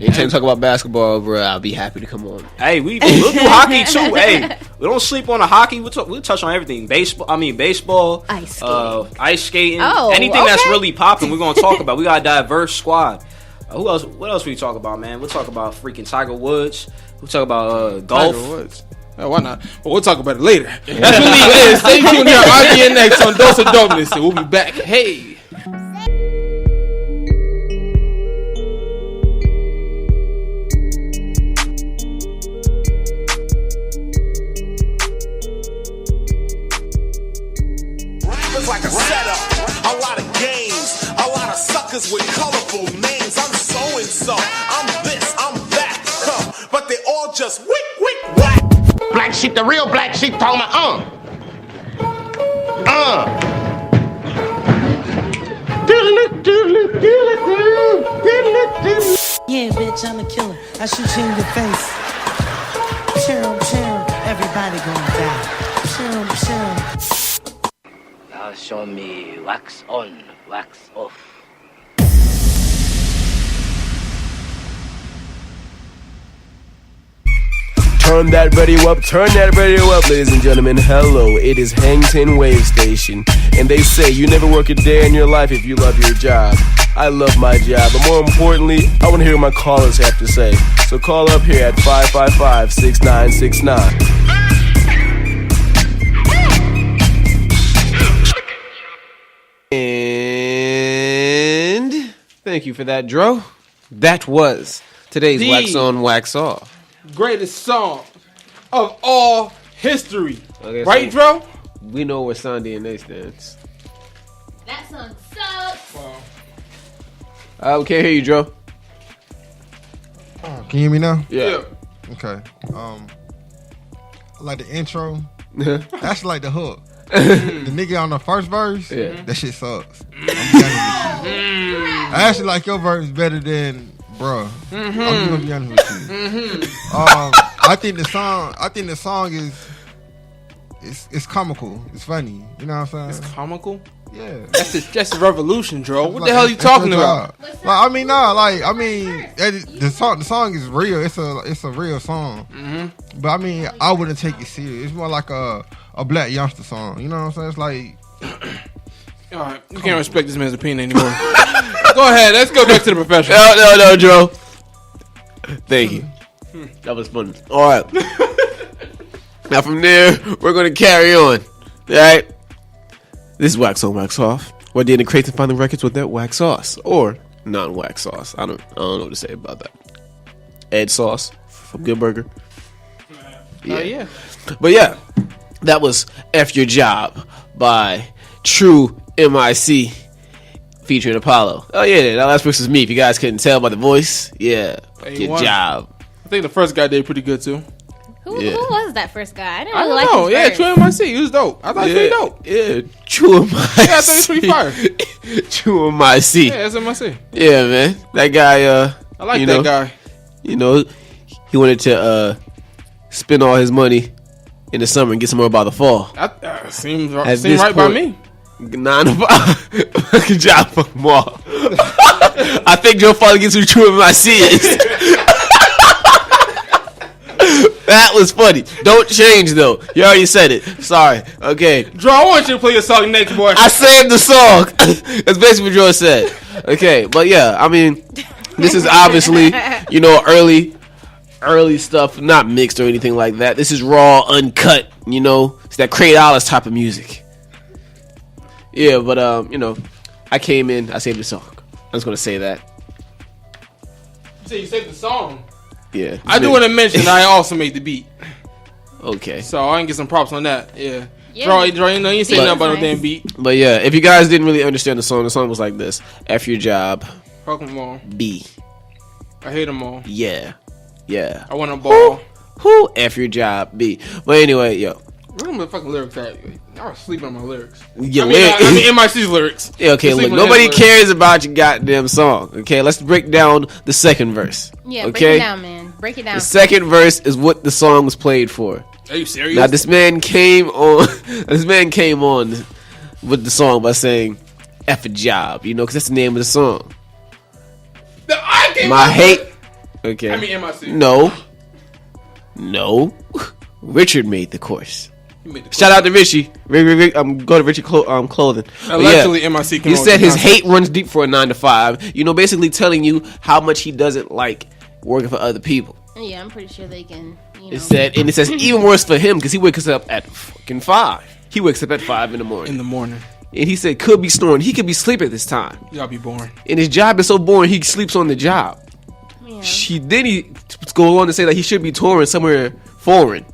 Anytime you talk about basketball, bro, I'll be happy to come on. Hey, we'll do hockey too. Hey, we don't sleep on the hockey. We'll touch on everything. Baseball, ice skating, Oh, anything that's okay. really popping. We're gonna talk about. We got a diverse squad. Who else? What else we talk about, man? We'll talk about freaking Tiger Woods. We'll talk about golf. Tiger Woods. Why not? But we'll talk about it later. That's what it is. Stay tuned here on IBNX on Dose of Dopeness, and we'll be back. Hey. It's like a setup, a lot of games, a lot of suckers with colorful names. I'm so and so, I'm this, I'm that, but they all just wick, whack. Black sheep, the real black sheep, talking about Yeah, bitch, I'm a killer. I shoot you in your face. Cheryl, everybody gonna die. Cheryl. Now show me wax on, wax off. Turn that radio up, ladies and gentlemen. Hello, it is Hang 10 Wave Station. And they say you never work a day in your life if you love your job. I love my job, but more importantly, I want to hear what my callers have to say. So call up here at 555-6969. And thank you for that, Dro. That was today's Wax On, Wax Off. Greatest song of all history. Okay, right, so Dro? We know where Sunday and they stands. That song sucks. We can't hear you, Dro. Can you hear me now? Yeah. Okay. I like the intro. That's like the hook. The nigga on the first verse, that shit sucks. I actually like your verse better than bruh. I'm gonna be honest with you. I think the song is it's comical. It's funny. You know what I'm saying? It's comical? Yeah. That's a revolution, Dro. What the hell are you talking about? The song is real. It's a real song. Mm-hmm. But I mean, I wouldn't take it serious. It's more like a black youngster song. You know what I'm saying? It's like, all right, you can't respect this man's opinion anymore. Go ahead, let's go back to the professional. No, Dro. Thank you. That was fun. All right. Now from there, we're gonna carry on. All right. This is Wax On, Wax Off. We're in the crates and find the records with that wax sauce or non-wax sauce. I don't know what to say about that. Ed sauce from Good Burger. Yeah. But yeah, that was F Your Job by True MIC featuring Apollo. Oh yeah, that last verse is me. If you guys couldn't tell by the voice, yeah, your job. I think the first guy did pretty good too. Who was that first guy? I didn't I really don't know. like his Yeah, verse. True MIC. He was dope. I thought he was pretty dope. Yeah, True MIC. Yeah, I thought he was pretty fire. True MIC. Yeah, that's MIC. Yeah, man. That guy, I like that guy. You know, he wanted to spend all his money in the summer and get somewhere by the fall. Seems right by me. 9 to 5. Good job, fuck them all. I think Joe finally gets who True MIC is. That was funny. Don't change though. You already said it. Sorry. Okay. Dro, I want you to play your song next, boy. I saved the song. That's basically what Joe said. Okay, but yeah, I mean, this is obviously, early stuff, not mixed or anything like that. This is raw, uncut. It's that Crayolas type of music. Yeah, but I came in, I saved the song. I was gonna say that. You say you saved the song. Yeah. I do want to mention I also made the beat. Okay. So I can get some props on that. Yeah. Yeah. Dro, you ain't saying nothing about no damn beat. But yeah, if you guys didn't really understand the song was like this. F Your Job. Fuck them all. B. I hate them all. Yeah. I want a ball. Who? F Your Job. B. But anyway, yo. Where are my fucking lyrics at? I was sleeping on my lyrics. I mean MIC's lyrics. Yeah, okay, look, nobody cares about your goddamn song. Okay, let's break down the second verse. Yeah, okay? break it down, man. Break it down. The second verse is what the song was played for. Are you serious? Now, this man came on with the song by saying F a job, because that's the name of the song. My hate. Okay. I mean MIC. No. Richard made the course. Shout out to Richie. Go to Richie Clothing. Allegedly, MIC. He said his hate runs deep for a 9 to 5. Basically telling you how much he doesn't like working for other people. Yeah, I'm pretty sure they can. It says even worse for him because he wakes up at fucking 5. He wakes up at 5 in the morning. And he said could be snoring. He could be sleeping at this time. Y'all be boring. And his job is so boring he sleeps on the job. Yeah. He go on to say that he should be touring somewhere foreign.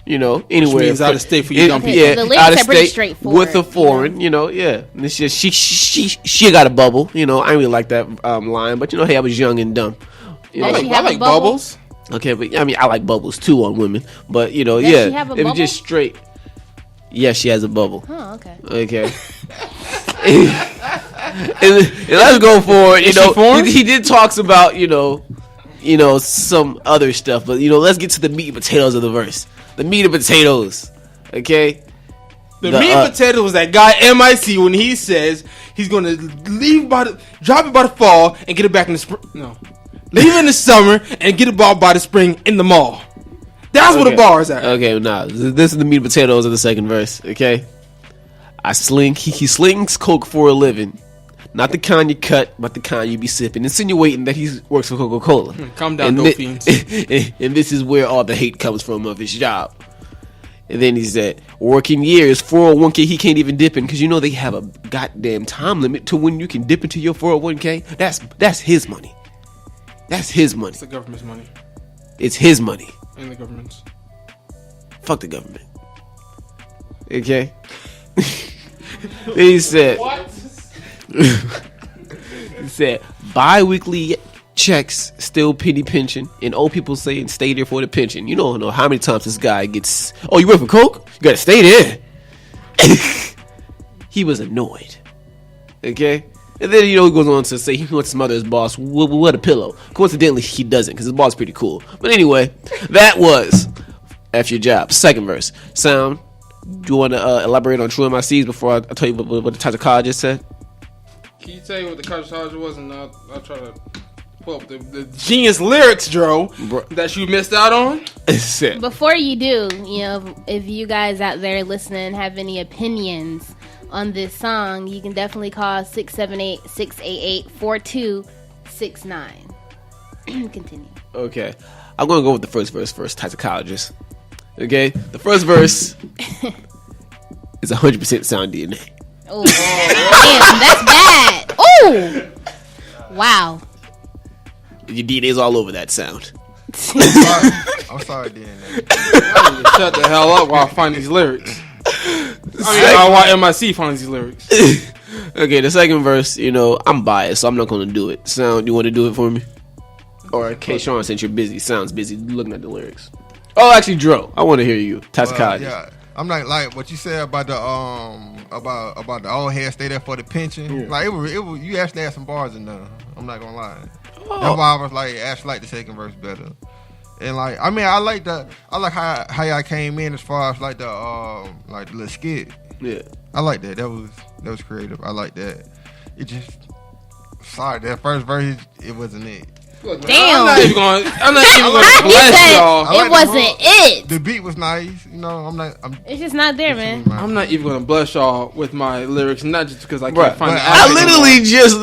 Anywhere. Which means out of state for you dumb people. Yeah, the lyrics are pretty straightforward. With a foreign, yeah. And she got a bubble. I didn't really like that line, but hey, I was young and dumb. I like bubbles. Okay, but I like bubbles too on women. But yeah, she have a if bubble? it's just straight. Yeah, she has a bubble. Oh, okay. Okay. and let's go for it. He did talks about some other stuff, but let's get to the meat and potatoes of the verse. The meat and potatoes, okay? The meat and potatoes was that guy MIC when he says he's going to drop it by the fall and get it back in the spring. No, leave it in the summer and get it by the spring in the mall. That's where the bar is at. Okay, nah. This is the meat and potatoes of the second verse. Okay, he slings coke for a living, not the kind you cut, but the kind you be sipping, insinuating that he works for Coca-Cola. Calm down, dope fiends. And this is where all the hate comes from of his job. And then he said, working years, 401k he can't even dip in because they have a goddamn time limit to when you can dip into your 401k. That's his money. That's his money. It's the government's money. It's his money. And the government's. Fuck the government. Okay? Then he said... What? He said, bi-weekly checks, still penny pension, and old people saying stay there for the pension. You don't know how many times this guy gets, oh, you work for Coke? You gotta stay there. He was annoyed. Okay? And then, he goes on to say he wants to smother his boss with a pillow. Coincidentally, he doesn't, because his boss is pretty cool. But anyway, that was F your job. Second verse. Sound, do you want to elaborate on True MICs before I tell you what the toxicologist said? Can you tell you what the toxicologist was, and I'll try to pull up the genius lyrics, Dro, that you missed out on? Before you do, if you guys out there listening have any opinions on this song, you can definitely call 678-688-4269. Continue. Okay. I'm going to go with the first verse first, toxicologist. Okay? The first verse is 100% sound DNA. Oh, damn, that's bad. Oh, wow. Your DNA's all over that sound. I'm sorry, DNA. Shut the hell up while I find these lyrics. While MIC finds these lyrics. Okay, the second verse, I'm biased, so I'm not going to do it. Sound, you want to do it for me? Or Kshon, since you're busy, sounds busy looking at the lyrics. Oh, actually, Dro, I want to hear you. Toxicologist. Yeah, I'm like what you said about the about the old head stay there for the pension. Yeah. Like it was you actually had some bars in there. I'm not gonna lie. That's why I was like actually like the second verse better. And like I like how y'all came in as far as like the little skit. Yeah, I like that. That was creative. I like that. It just that first verse it wasn't it. Look, damn. I'm not even going to bless y'all. It wasn't it. The beat was nice. It's just not there, man. I'm not even going to bless y'all with my lyrics, not just because I can't find it. I literally just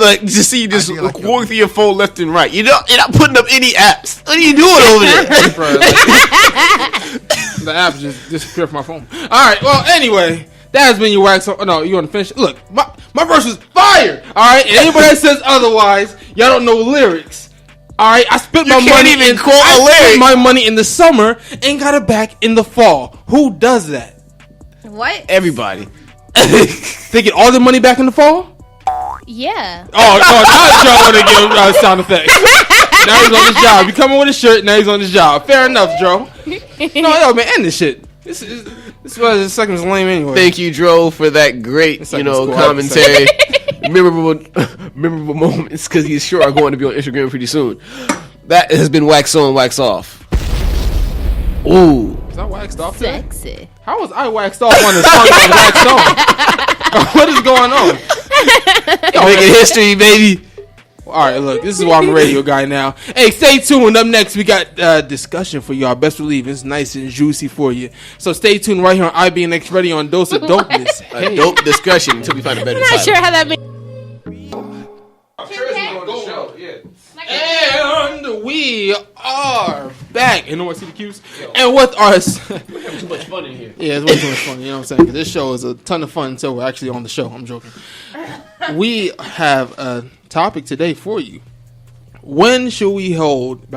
see you just walk through your phone left and right. You're not putting up any apps. What are you doing over there? The app just disappeared from my phone. Alright, well, anyway, that has been your wax. Oh, no, you want to finish? Look, my verse was fire. Alright, and anybody that says otherwise, y'all don't know lyrics. Alright, I spent my money in the summer and got it back in the fall. Who does that? What? Everybody. They get all their money back in the fall? Yeah. Oh, now Joe want to give sound effects. Now he's on his job. You come in with a shirt, now he's on his job. Fair enough, Joe. No, man, end this shit. This was the second lame anyway. Thank you, Dro, for that great, commentary. memorable moments, because he's sure are going to be on Instagram pretty soon. That has been Wax On, Wax Off. Ooh. Was I waxed off today? Sexy. How was I waxed off on the song that was waxed on? What is going on? Y'all making history, baby. Alright, look, this is why I'm a radio guy now. Hey, stay tuned. Up next, we got discussion for y'all. Best believe it's nice and juicy for you. So stay tuned right here on IBNX Ready on Dose of Dopeness. A dope discussion until we find a better I'm not title. sure how that makes. And we are back. You know what, see the cues? And with us. We're having too much fun in here. Yeah, it's way too much fun. You know what I'm saying? 'Cause this show is a ton of fun until we're actually on the show. I'm joking. We have a topic today for you. When should we hold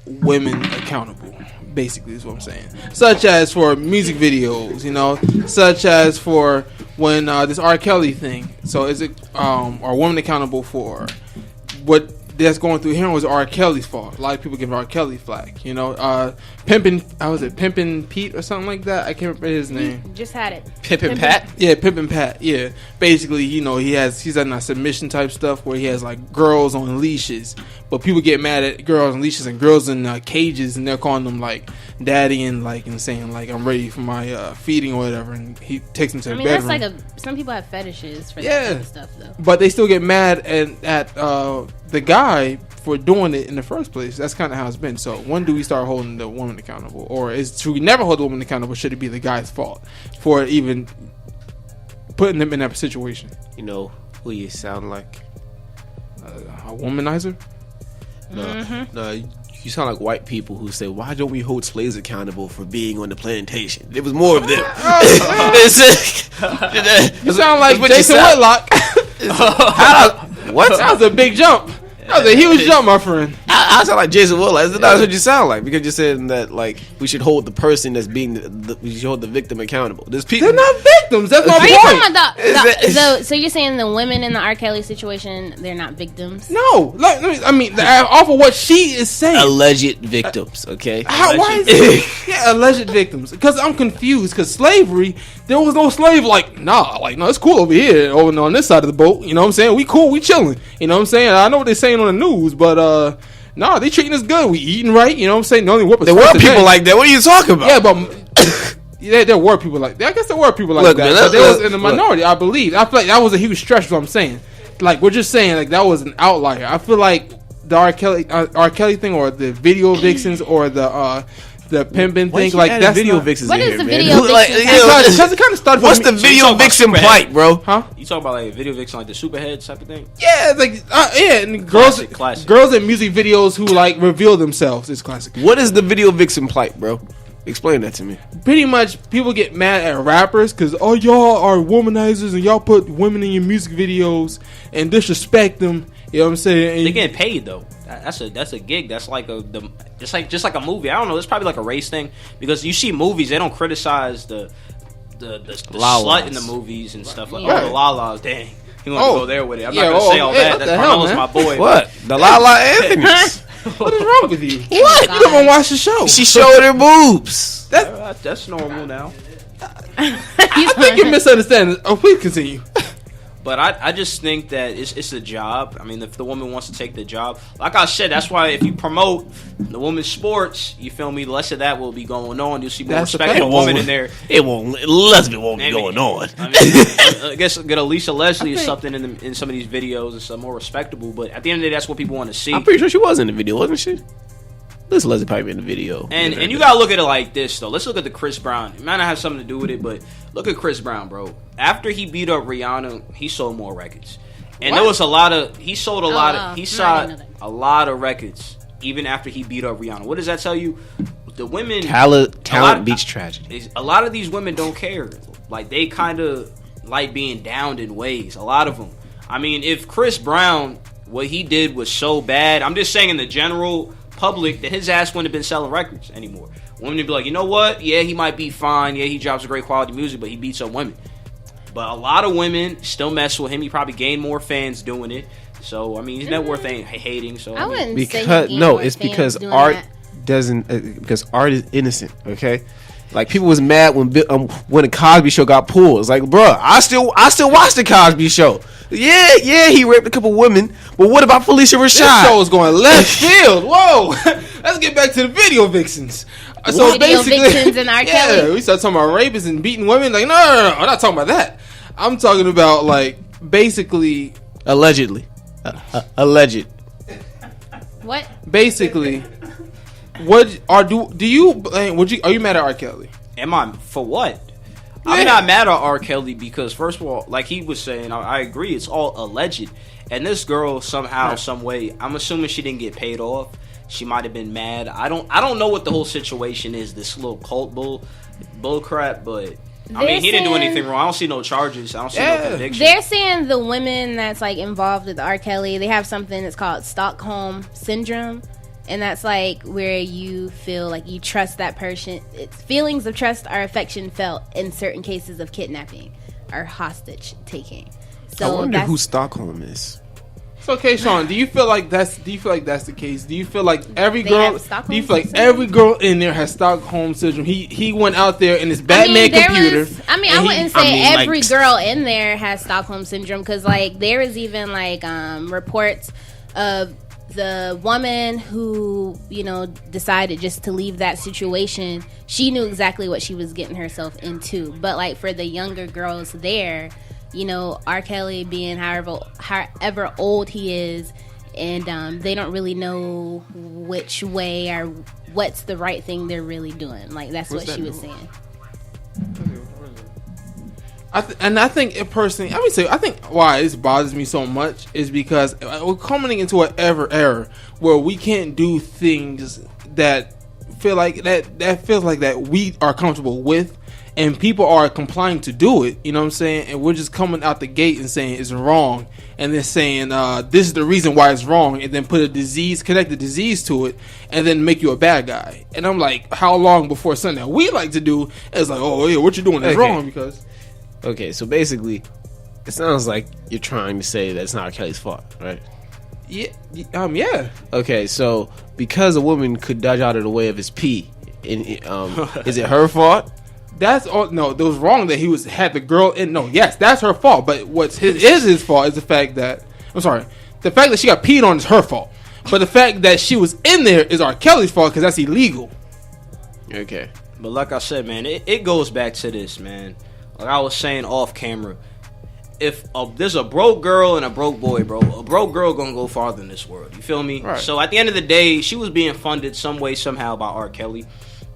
women accountable? Basically, is what I'm saying. Such as for music videos, such as for when this R. Kelly thing. So is it are women accountable for what that's going through here was R. Kelly's fault? A lot of people give R. Kelly flack. Pimpin' Pete or something like that? I can't remember his name. Just had it. Pimpin' Pat? Yeah, Pimpin' Pat. Yeah. Basically, he's on a submission type stuff where he has like girls on leashes, but people get mad at girls on leashes and girls in cages, and they're calling them like daddy and saying like I'm ready for my feeding or whatever, and he takes them to the bedroom. That's some people have fetishes for that kind of stuff though. But they still get mad at the guy for doing it in the first place. That's kind of how it's been. So when do we start holding the woman accountable, or should we never hold the woman accountable? Should it be the guy's fault for even putting them in that situation? You know who you sound like? A womanizer? No, you sound like white people who say, "Why don't we hold slaves accountable for being on the plantation?" There was more of them. You sound like Jason Whitlock. What? That was a big jump. That was a huge jump, my friend. I sound like Jason Whitlock. That's what you sound like, because you're saying that like we should hold the person that's being we should hold the victim accountable. There's people. They're not victims. That's my Are point. you talking about so you're saying the women in the R. Kelly situation, they're not victims? No, off of what she is saying, alleged victims. Okay, why is it? Yeah, alleged victims. Because I'm confused. Because slavery, there was no slave. No, it's cool over here, over on this side of the boat. You know what I'm saying? We cool, we chilling. You know what I'm saying? I know what they're saying on the news, but no, they treating us good. We eating right. You know what I'm saying? They only whip us. There were people like that. What are you talking about? Yeah, but. Yeah, there were people like that. I guess there were people like that. Man, but they was in the minority, I believe. I feel like that was a huge stretch. What I'm saying, like we're just saying, like that was an outlier. I feel like the R. Kelly thing, or the video vixens, or the pimping thing, like that's video vixens. What in is the here, video man? vixen? Because it kind of started. What's the video vixen plight, bro? Huh? You talk about like video vixen, like the superhead type of thing? Yeah, like and Classic. girls in music videos who like reveal themselves is classic. What is the video vixen plight, bro? Explain that to me. Pretty much, people get mad at rappers because y'all are womanizers and y'all put women in your music videos and disrespect them. You know what I'm saying? And they getting paid though. That's a gig. That's like just like a movie. I don't know. It's probably like a race thing, because you see movies, they don't criticize the slut in the movies and stuff like that. Oh, the la-las, dang. You want to go there with it. I'm not going to say all that. That's Carmelo's my boy. What? The La Anthony's. What is wrong with you? What? You don't watch the show. She showed her boobs. That's normal now. I think you're misunderstanding. Oh, please continue. But I just think that it's a job. I mean, if the woman wants to take the job, like I said, that's why if you promote the women's sports, you feel me, less of that will be going on. You'll see more respectful women in there. It won't. Less of it won't be going on. I mean, I guess get Alicia Leslie or something in some of these videos and some more respectable. But at the end of the day, that's what people want to see. I'm pretty sure she was in the video, wasn't she? This Leslie probably in the video. And you gotta look at it like this though. Let's look at the Chris Brown. It might not have something to do with it, but look at Chris Brown, bro. After he beat up Rihanna, he sold more records. And there was a lot of he sold a lot of records even after he beat up Rihanna. What does that tell you? The women talent beats tragedy. A lot of these women don't care. Like they kind of like being downed in ways. A lot of them. I mean, if Chris Brown, what he did was so bad, I'm just saying in the general public that his ass wouldn't have been selling records anymore. Women would be like, you know what? Yeah, he might be fine. Yeah, he drops great quality music, but he beats up women. But a lot of women still mess with him. He probably gained more fans doing it. So I mean, his net worth ain't hating. So I wouldn't because say it's because art doesn't because art is innocent. Okay. Like people was mad when the Cosby Show got pulled. It's like, bruh, I still watch the Cosby Show. Yeah, he raped a couple women, but what about Felicia Rashad? This show is going left field. Whoa, let's get back to the video vixens. So video vixens and R. Kelly. Yeah, we start talking about rapists and beating women. Like, no, I'm not talking about that. I'm talking about like basically allegedly, alleged. What? Basically. Are you mad at R. Kelly? Am I for what? Yeah. I'm not mad at R. Kelly because first of all, like he was saying, I agree, it's all alleged. And this girl somehow, some way, I'm assuming she didn't get paid off. She might have been mad. I don't know what the whole situation is. This little cult bull crap, but I mean, he didn't do anything wrong. I don't see no charges. I don't see no conviction. They're saying the women that's like involved with R. Kelly, they have something that's called Stockholm Syndrome. And that's like where you feel like you trust that person. It's feelings of trust or affection felt in certain cases of kidnapping or hostage taking. So I wonder who Stockholm is. So, okay, Kshon, do you feel like that's the case? Do you feel like every girl? Do you feel like every girl in there has Stockholm syndrome? He went out there in his Batman computer. I wouldn't say every girl in there has Stockholm syndrome because like there is even like reports of the woman who, decided just to leave that situation. She knew exactly what she was getting herself into. But like for the younger girls there, R. Kelly being however old he is and they don't really know which way or what's the right thing they're really doing. Like that's what she was saying. I think it personally, I think why this bothers me so much is because we're coming into an era where we can't do things that feel like that feels like that we are comfortable with, and people are complying to do it. You know what I'm saying? And we're just coming out the gate and saying it's wrong, and then saying this is the reason why it's wrong, and then connect the disease to it, and then make you a bad guy. And I'm like, how long before something that we like to do is like, oh yeah, what you're doing is wrong because. Okay, so basically, it sounds like you're trying to say that it's not R. Kelly's fault, right? Yeah. Yeah. Okay, so because a woman could dodge out of the way of his pee, is it her fault? That's all. No, it was wrong that he had the girl in. No, yes, that's her fault. But what's his fault is the fact that the fact that she got peed on is her fault. But the fact that she was in there is R. Kelly's fault because that's illegal. Okay, but like I said, man, it goes back to this, man. Like I was saying off camera, if there's a broke girl and a broke boy, bro, a broke girl gonna go farther in this world. You feel me? Right. So at the end of the day, she was being funded some way, somehow by R. Kelly.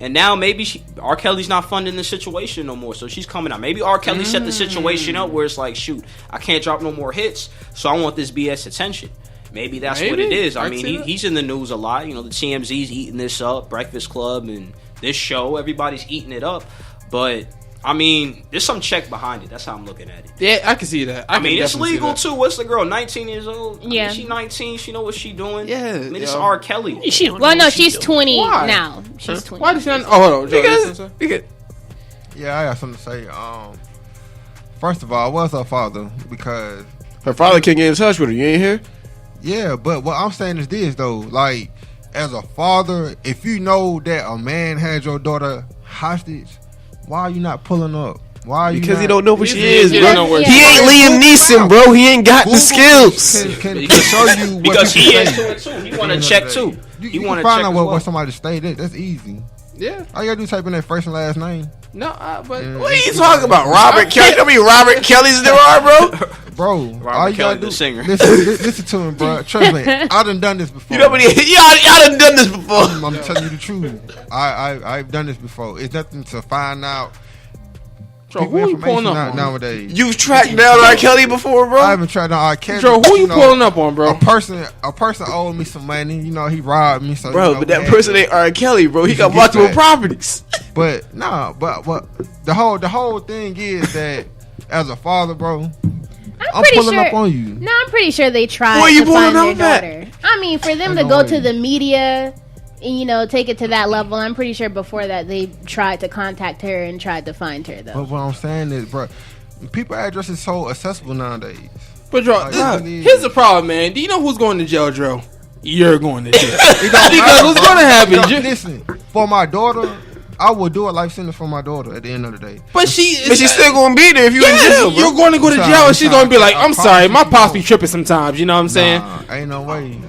And now maybe R. Kelly's not funding the situation no more, so she's coming out. Maybe R. Kelly set the situation up where it's like, shoot, I can't drop no more hits, so I want this BS attention. Maybe that's what it is. I mean, he's in the news a lot. You know, the TMZ's eating this up, Breakfast Club, and this show, everybody's eating it up. But I mean, there's some check behind it. That's how I'm looking at it. Yeah, I can see that. I mean, it's legal too. What's the girl? 19 years old? Yeah. She 19. She know what she doing. Yeah. I mean, it's R. Kelly. She's 20 now. She's 20. Why does she not? Oh, hold on. Yeah, I got something to say. First of all, what's her father? Because her father can't get in touch with her. You ain't here? Yeah, but what I'm saying is this, though. Like, as a father, if you know that a man has your daughter hostage, why are you not pulling up? Why are you because not? he don't know who she is, bro. Yeah. He ain't Liam Neeson, bro. He ain't got the skills. Can show you what because he is to it too. He want to check too. You want to find out what somebody stated. That's easy. Yeah. All you gotta do is type in their first and last name. No, but what are you talking about? Robert Kelly? How many Robert Kellys there are, bro? Bro, Robert Kelly, the singer. Listen to him, bro. Trust me, I done this before. You know y'all done this before. I'm telling you the truth. I've done this before. It's nothing to find out. Bro, who you pulling up on nowadays? You've tracked down R. Kelly before, bro? I haven't tracked down R. Kelly. Bro, who you pulling up on, bro? A person owed me some money. You know, he robbed me. So, bro, but that person ain't R. Kelly, bro. He got multiple properties. But nah, but the whole thing is that as a father, bro, I'm pulling up on you. No, I'm pretty sure they tried to find their daughter. I mean, for them to go to the media and, you know, take it to that level, I'm pretty sure before that they tried to contact her and tried to find her, though. But what I'm saying is, bro, people address is so accessible nowadays. But, Dro, here's the problem, man. Do you know who's going to jail, Dro? You're going to jail. Because what's going to happen? Listen, for my daughter, I would do a life sentence for my daughter at the end of the day. But she's still going to be there if you're in jail, bro. You're going to go to jail and she's going to be like, I'm sorry, my pops be tripping sometimes. You know what I'm saying? Ain't no way.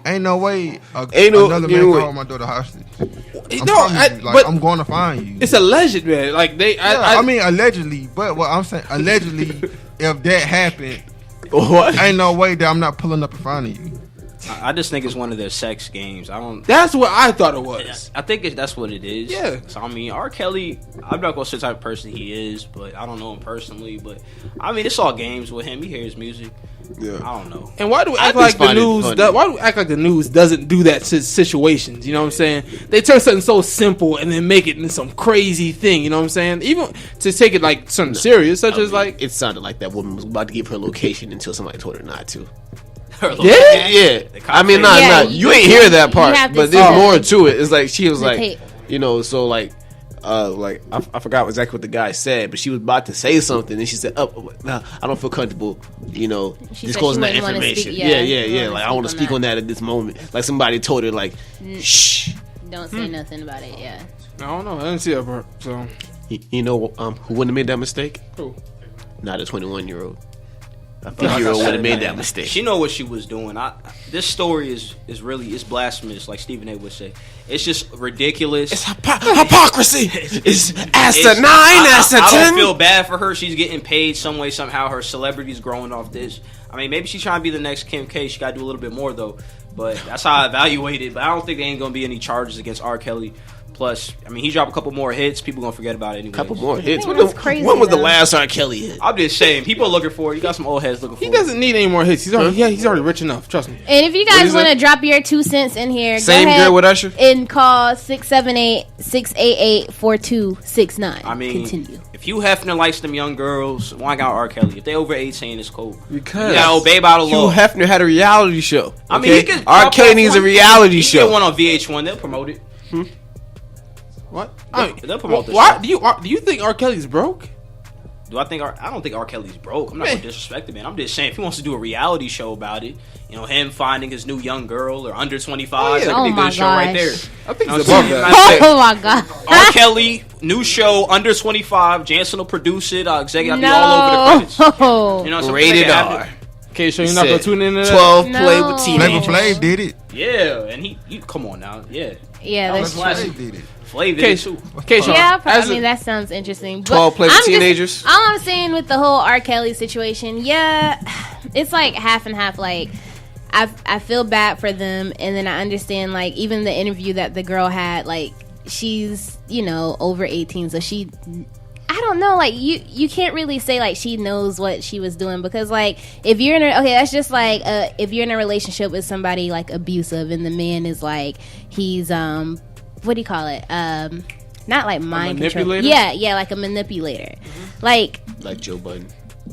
Ain't no way another man can hold my daughter hostage. I'm going to find you. It's alleged, man. Like I mean, allegedly. But what I'm saying, allegedly, if that happened, what? Ain't no way that I'm not pulling up in front of you. I just think it's one of their sex games. That's what I thought it was. I think that's what it is. Yeah. So I mean, R. Kelly, I'm not gonna say the type of person he is, but I don't know him personally. But I mean, it's all games with him. You hear his music. Yeah. I don't know. And why do we act like the news? Why do we act like the news doesn't do that to situations? You know what I'm saying? They turn something so simple and then make it into some crazy thing. You know what I'm saying? Even to take it like something serious, such as like it sounded like that woman was about to give her location until somebody told her not to. Yeah. I mean, you ain't hear that part, but there's more to it. It's like she was like, you know, so like I forgot exactly what the guy said, but she was about to say something, and she said, "Oh, no, I don't feel comfortable, you know, disclosing that information." Yeah. Like I want to speak on that at this moment. Like somebody told her, like, shh, don't say nothing about it. Yeah. I don't know. I didn't see that part. So you know, who wouldn't have made that mistake? Who? Not a 21-year-old. I think Hero would have made that mistake. She know what she was doing. This story is really blasphemous, like Stephen A. would say. It's just ridiculous. It's hypocrisy. It's asinine. I don't feel bad for her. She's getting paid some way, somehow. Her celebrity's growing off this. I mean, maybe she's trying to be the next Kim K. She got to do a little bit more, though. But that's how I evaluate it. But I don't think there ain't going to be any charges against R. Kelly. Plus, I mean, he dropped a couple more hits. People gonna forget about it anyway. Couple more hits. When was the last R. Kelly hit? I'm just saying, people are looking for it. You got some old heads looking for it. He doesn't need any more hits. He's already rich enough. Trust me. And if you guys want to drop your 2 cents in here, same go ahead girl with Usher, and call 678-688-4269. I mean, continue. If Hugh Hefner likes them young girls, why got R. Kelly? If they over 18, it's cool. Because you gotta obey by the law. Hugh Hefner had a reality show. I mean, R. Kelly needs a reality show. Get one on VH1. They'll promote it. What? They'll promote this. Why do you think R. Kelly's broke? I don't think R. Kelly's broke. I'm not gonna disrespect him, man. I'm just saying if he wants to do a reality show about it, you know, him finding his new young girl or under 25, that could be a good show right there. I think he's above that. Oh my god. R. Kelly, new show under 25. Jansen will produce it. Executive be all over the credits. You know, rated R. Okay, so you're not gonna tune into that? 12 play with teenagers. Flavor Flav did it. Yeah, and he come on now. Yeah, that's true. Flav did it. Flav did it too. Kshon, Yeah, I mean that sounds interesting. 12 play with teenagers. All I'm saying with the whole R. Kelly situation, yeah, it's like half and half. Like I feel bad for them, and then I understand like even the interview that the girl had, like she's over 18, so she. I don't know, like you can't really say like she knows what she was doing, because like if you're in that's just like if you're in a relationship with somebody like abusive and the man is like he's what do you call it, not like mind control, yeah like a manipulator, like Joe Budden.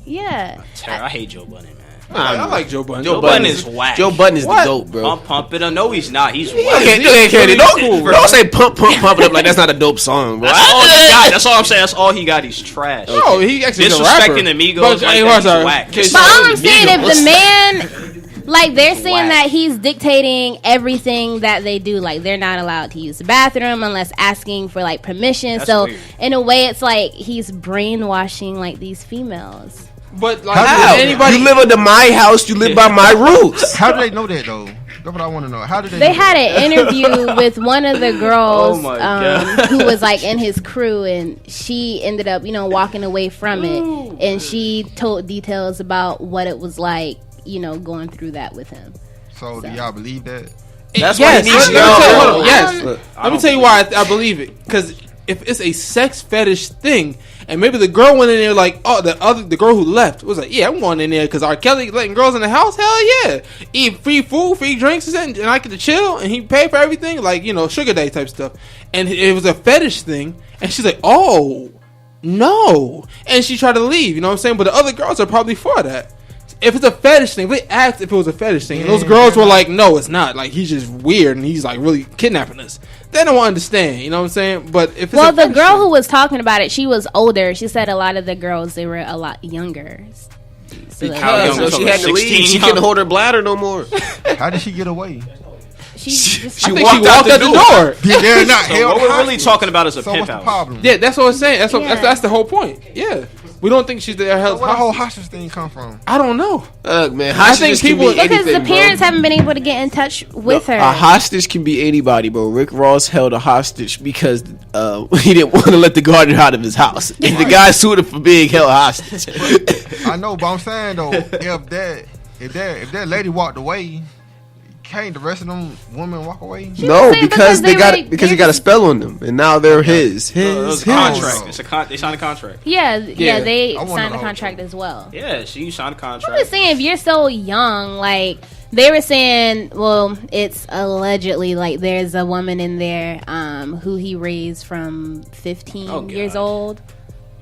Yeah, I hate Joe Budden, man. I like Joe Budden. Joe Budden is whack. Joe Budden is the GOAT, bro. Pump it up. No, he's not. He's whack. Okay, don't say pump it up like that's not a dope song, bro. That's all he got. That's all I'm saying. That's all he got. He's trash. No, he actually disrespecting the Migos. He's whack. But all I'm saying, if the man, like they're saying that he's dictating everything that they do, like they're not allowed to use the bathroom unless asking for like permission. That's so weird. In a way, it's like he's brainwashing like these females. But like, how? Anybody? You live under my house. You live by my rules. How do they know that though? That's what I want to know. How did they? They had an interview with one of the girls who was like in his crew, and she ended up, walking away from it, and she told details about what it was like, going through that with him. So do y'all believe that? That's what he needs to know. Yes. Let me tell you why I believe it. Because if it's a sex fetish thing, and maybe the girl went in there like, the girl who left was like, yeah, I'm going in there because R. Kelly letting girls in the house, hell yeah, eat free food, free drinks, and I get to chill, and he paid for everything, like sugar daddy type stuff, and it was a fetish thing, and she's like, oh no, and she tried to leave, you know what I'm saying? But the other girls are probably for that. If it's a fetish thing, if they asked if it was a fetish thing, and those girls were like, no, it's not. Like, he's just weird, and he's like really kidnapping us. They don't understand, you know what I'm saying? But if it's the girl who was talking about it, she was older. She said a lot of the girls, they were a lot younger. So she had to leave. She couldn't hold her bladder no more. How did she get away? She walked out the door. Yeah, not. So what we're really talking about is a pimp house. Yeah, that's what I'm saying. That's the whole point. Yeah. We don't think she's there. Where the whole hostage thing come from? I don't know. Look, man, hostages can be anything, because the parents haven't been able to get in touch with her. A hostage can be anybody, bro. Rick Ross held a hostage because he didn't want to let the gardener out of his house, and the guy sued him for being held hostage. I know, but I'm saying though, if that lady walked away, can't the rest of them women walk away? No, because he got a spell on them, and now they're his. Contract. They signed a contract. Yeah, they signed a contract as well. Yeah, so you signed a contract. I'm just saying, if you're so young, like they were saying, well, it's allegedly like there's a woman in there who he raised from 15 years old.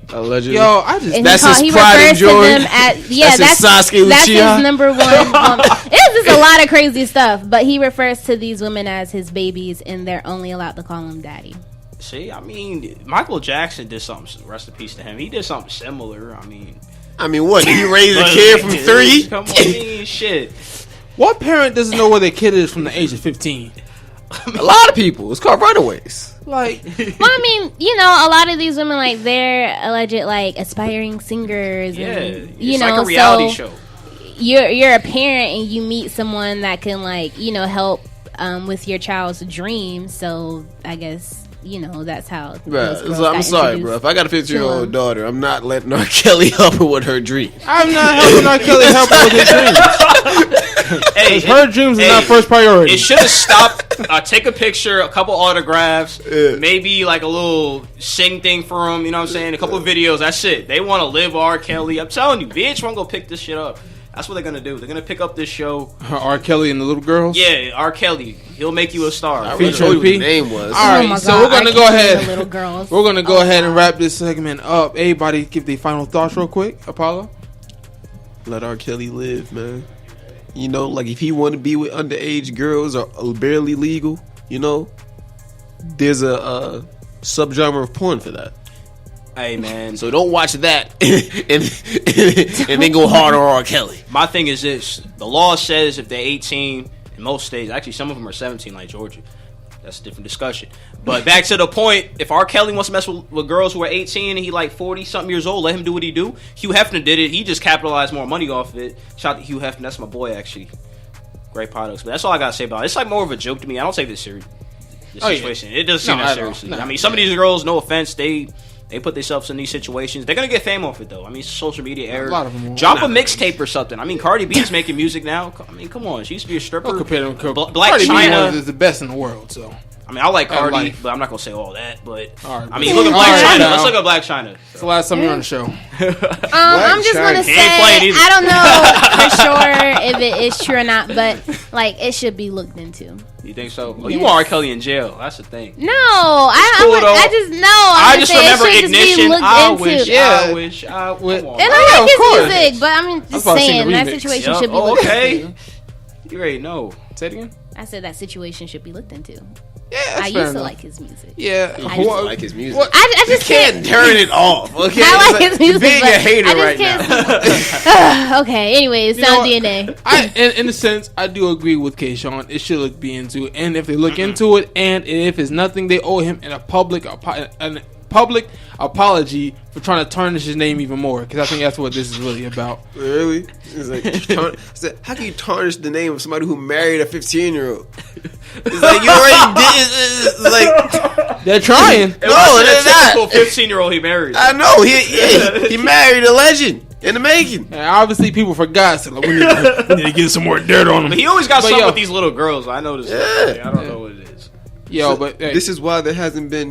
Allegedly. Yo, that's his pride and joy. That's his number one. It's just a lot of crazy stuff, but he refers to these women as his babies, and they're only allowed to call him daddy. See, I mean, Michael Jackson did something. Rest in peace to him. He did something similar. I mean, what? Did he raise a kid from 3? Come on, shit. What parent doesn't know where their kid is from the age of 15? A lot of people. It's called runaways. Like, well, I mean, a lot of these women, like, they're alleged, like, aspiring singers. Yeah, and, it's like a reality show. you're a parent and you meet someone that can like help with your child's dreams. So I guess that's how. Bruh, so I'm sorry, bro. If I got a 15-year-old daughter, I'm not letting R. Kelly help her with her dreams. I'm not helping R. Kelly help her with her dreams. Hey, her dreams are not first priority. It should have stopped. Take a picture, a couple autographs, maybe like a little sing thing for them. You know what I'm saying? A couple of videos. That's it. They want to live R. Kelly. I'm telling you, VH1 gonna pick this shit up. That's what they're gonna do. They're gonna pick up this show. R. Kelly and the little girls. Yeah, R. Kelly. He'll make you a star. I really told you what the name was. All right, so we're gonna go ahead. Little girls. We're gonna go ahead and wrap this segment up. Everybody, give their final thoughts real quick. Apollo. Let R. Kelly live, man. Like if he want to be with underage girls or barely legal, there's a subgenre of porn for that. Hey, man. So don't watch that and then go hard on R. Kelly. My thing is this. The law says if they're 18, in most states, actually some of them are 17 like Georgia. That's a different discussion. But back to the point, if R. Kelly wants to mess with girls who are 18 and he like 40-something years old, let him do what he do. Hugh Hefner did it. He just capitalized more money off of it. Shout out to Hugh Hefner. That's my boy, actually. Great products. But that's all I got to say about it. It's like more of a joke to me. I don't take this serious. This situation. It doesn't seem that seriously. No, I mean, some of these girls, no offense, they put themselves in these situations. They're going to get fame off it, though. I mean, social media era. A lot of them will. Drop a mixtape or something. I mean, Cardi B is making music now. I mean, come on. She used to be a stripper. Black China is the best in the world, so. I mean, I like Cardi, but I'm not going to say all that. But, I mean, look at Black China. Let's look at Black China. It's the last time you're on the show. I'm just going to say, I don't know for sure if it is true or not, but, like, it should be looked into. You think so? Well, you want R. Kelly in jail. That's the thing. No, I just remember Ignition. I wish. And I like his music, but I'm just saying that situation should be looked into. You already know. Say it again. I said that situation should be looked into. Yeah, I used to like his music. Yeah, I used to like his music. I just can't turn it off. Okay, I like his music. Being a hater right now. Okay. Anyways, Sound DNA. In a sense, I do agree with Kshon. It should be into it, and if they look into it, and if it's nothing, they owe him a public apology for trying to tarnish his name even more. Because I think that's what this is really about. Really? It's like, how can you tarnish the name of somebody who married a 15-year-old? It's like you already did. It's like they're trying. No, they're not. 15-year-old he married. I know. He married a legend in the making. And obviously, people forgot. So like, we need to get some more dirt on him. But he always got something with these little girls. I noticed. Yeah. I don't know what it is. Yo, but this is why there hasn't been,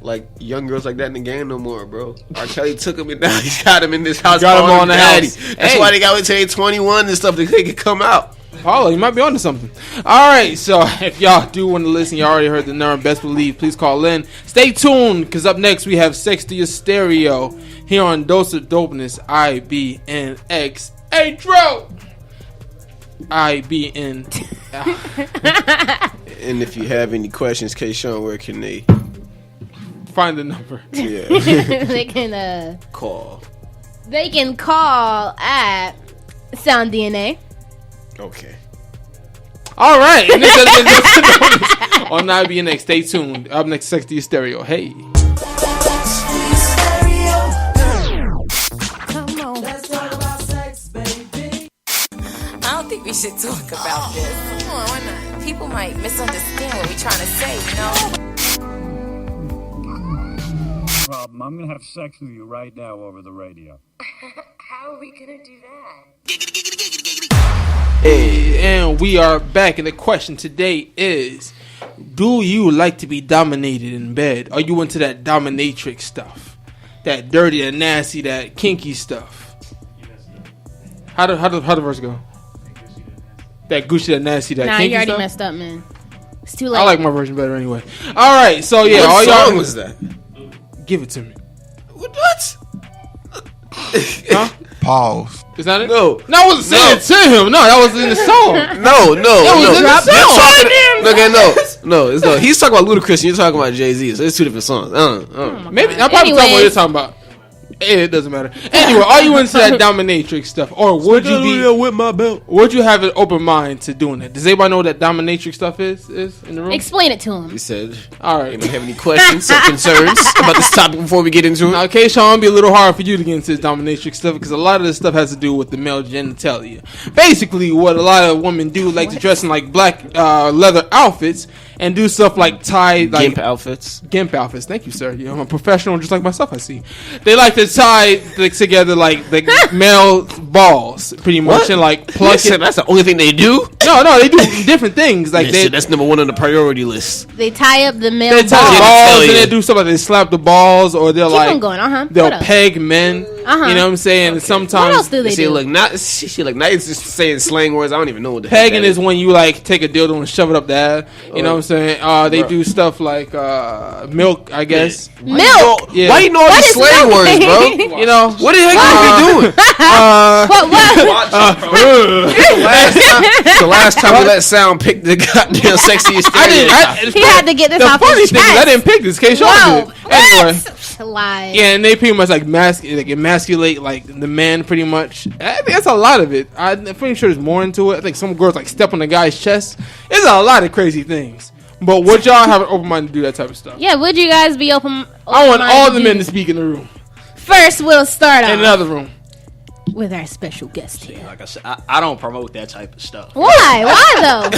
like young girls like that in the game no more, bro. R. Kelly took him and now he's got him in this house. Got him on the house. That's why they got to say 21 and stuff to they could come out. Paulo, you might be onto something. All right, so if y'all do want to listen, you already heard the number. Best believe, please call in. Stay tuned, because up next we have Sex to Your Stereo here on Dose of Dopeness, IBNX. Hey, Dro! IBN. And if you have any questions, Kshon, where can they find the number? Yeah. They can call. They can call at Sound DNA. Okay. All right. And this has been on IBNX. Stay tuned. Up next, Sex to Your Stereo. Hey. Come on. Let's talk about sex, baby. I don't think we should talk about this. Come on, why not? People might misunderstand what we're trying to say, you know? Problem. I'm gonna have sex with you right now over the radio. How are we gonna do that? Hey, and we are back, and the question today is, do you like to be dominated in bed? Are you into that dominatrix stuff? That dirty, that nasty, that kinky stuff? How the verse go? That Gucci, that nasty, that kinky stuff? Nah, you already messed up, man. It's too late. I like my version better anyway. All right, so yeah. What song was that? Give it to me. What? Huh? Pause. Is that it? No. I wasn't saying it to him. No, that was in the song. No. That was in the song. No. He's talking about Ludacris and you're talking about Jay-Z. So it's two different songs. Maybe I'm probably talking about what you're talking about. It doesn't matter. Anyway, are you into that dominatrix stuff, or would you be with my belt? Would you have an open mind to doing it? Does anybody know what that dominatrix stuff is in the room? Explain it to him. He said, all right. You have any questions or concerns about this topic before we get into it? Now, Kshon, it'll be a little hard for you to get into this dominatrix stuff because a lot of this stuff has to do with the male genitalia. Basically, what a lot of women do, like to dress in like black leather outfits and do stuff like tie like gimp outfits. Gimp outfits. Thank you, sir. I'm a professional, just like myself. I see. They like to tie together like the male balls, pretty much, What? and like plug it. That's the only thing they do? No, they do different things. Like that's number one on the priority list. They tie up the male They tie the balls. balls and they do stuff like they slap the balls or they'll Keep like on going. they'll What else? peg men. Uh-huh. You know what I'm saying? And sometimes What else do they See, do? look, not she like now it's just saying slang words. I don't even know what the pegging heck that is when you like take a dildo and shove it up the ass. You know what I'm saying? They Bro. do stuff like milk, I guess. Milk? Yeah. Why you know all What these is slang milk? words, bro? You know What the heck are you doing? The last time we let Sound pick the goddamn sexiest thing. He had to get this the off funny his thing is I chest. didn't pick this. Kshon Whoa. did. Anyway. Lies. Yeah, and they pretty much like emasculate like the man pretty much. I think that's a lot of it. I'm pretty sure there's more into it. I think some girls like step on the guy's chest. There's a lot of crazy things. But would y'all have an open mind to do that type of stuff? Yeah, would you guys be open? I want all the open-minded men to to speak in the room. First, we'll start In off another room. with our special guest here. Like I said, I don't promote that type of stuff. Why? Why though?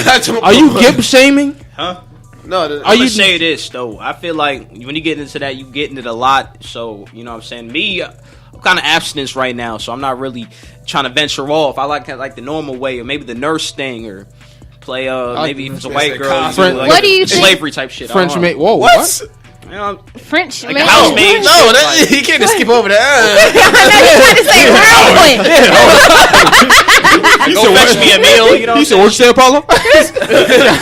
Are you gimp shaming? Huh? No, I'm gonna say this though. I feel like when you get into that, you get into it a lot. So you know what I'm saying. Me, I'm kind of abstinence right now, so I'm not really trying to venture off. I like the normal way, or maybe the nurse thing, or play maybe if it's a white girl. What do you think? Slavery type shit. French maid. Whoa, What? You know, French like maid. a housemaid. No, he can't just skip over that. I know you Go trying to say it real quick. fetch me a meal. You know. You said what you say, Apollo?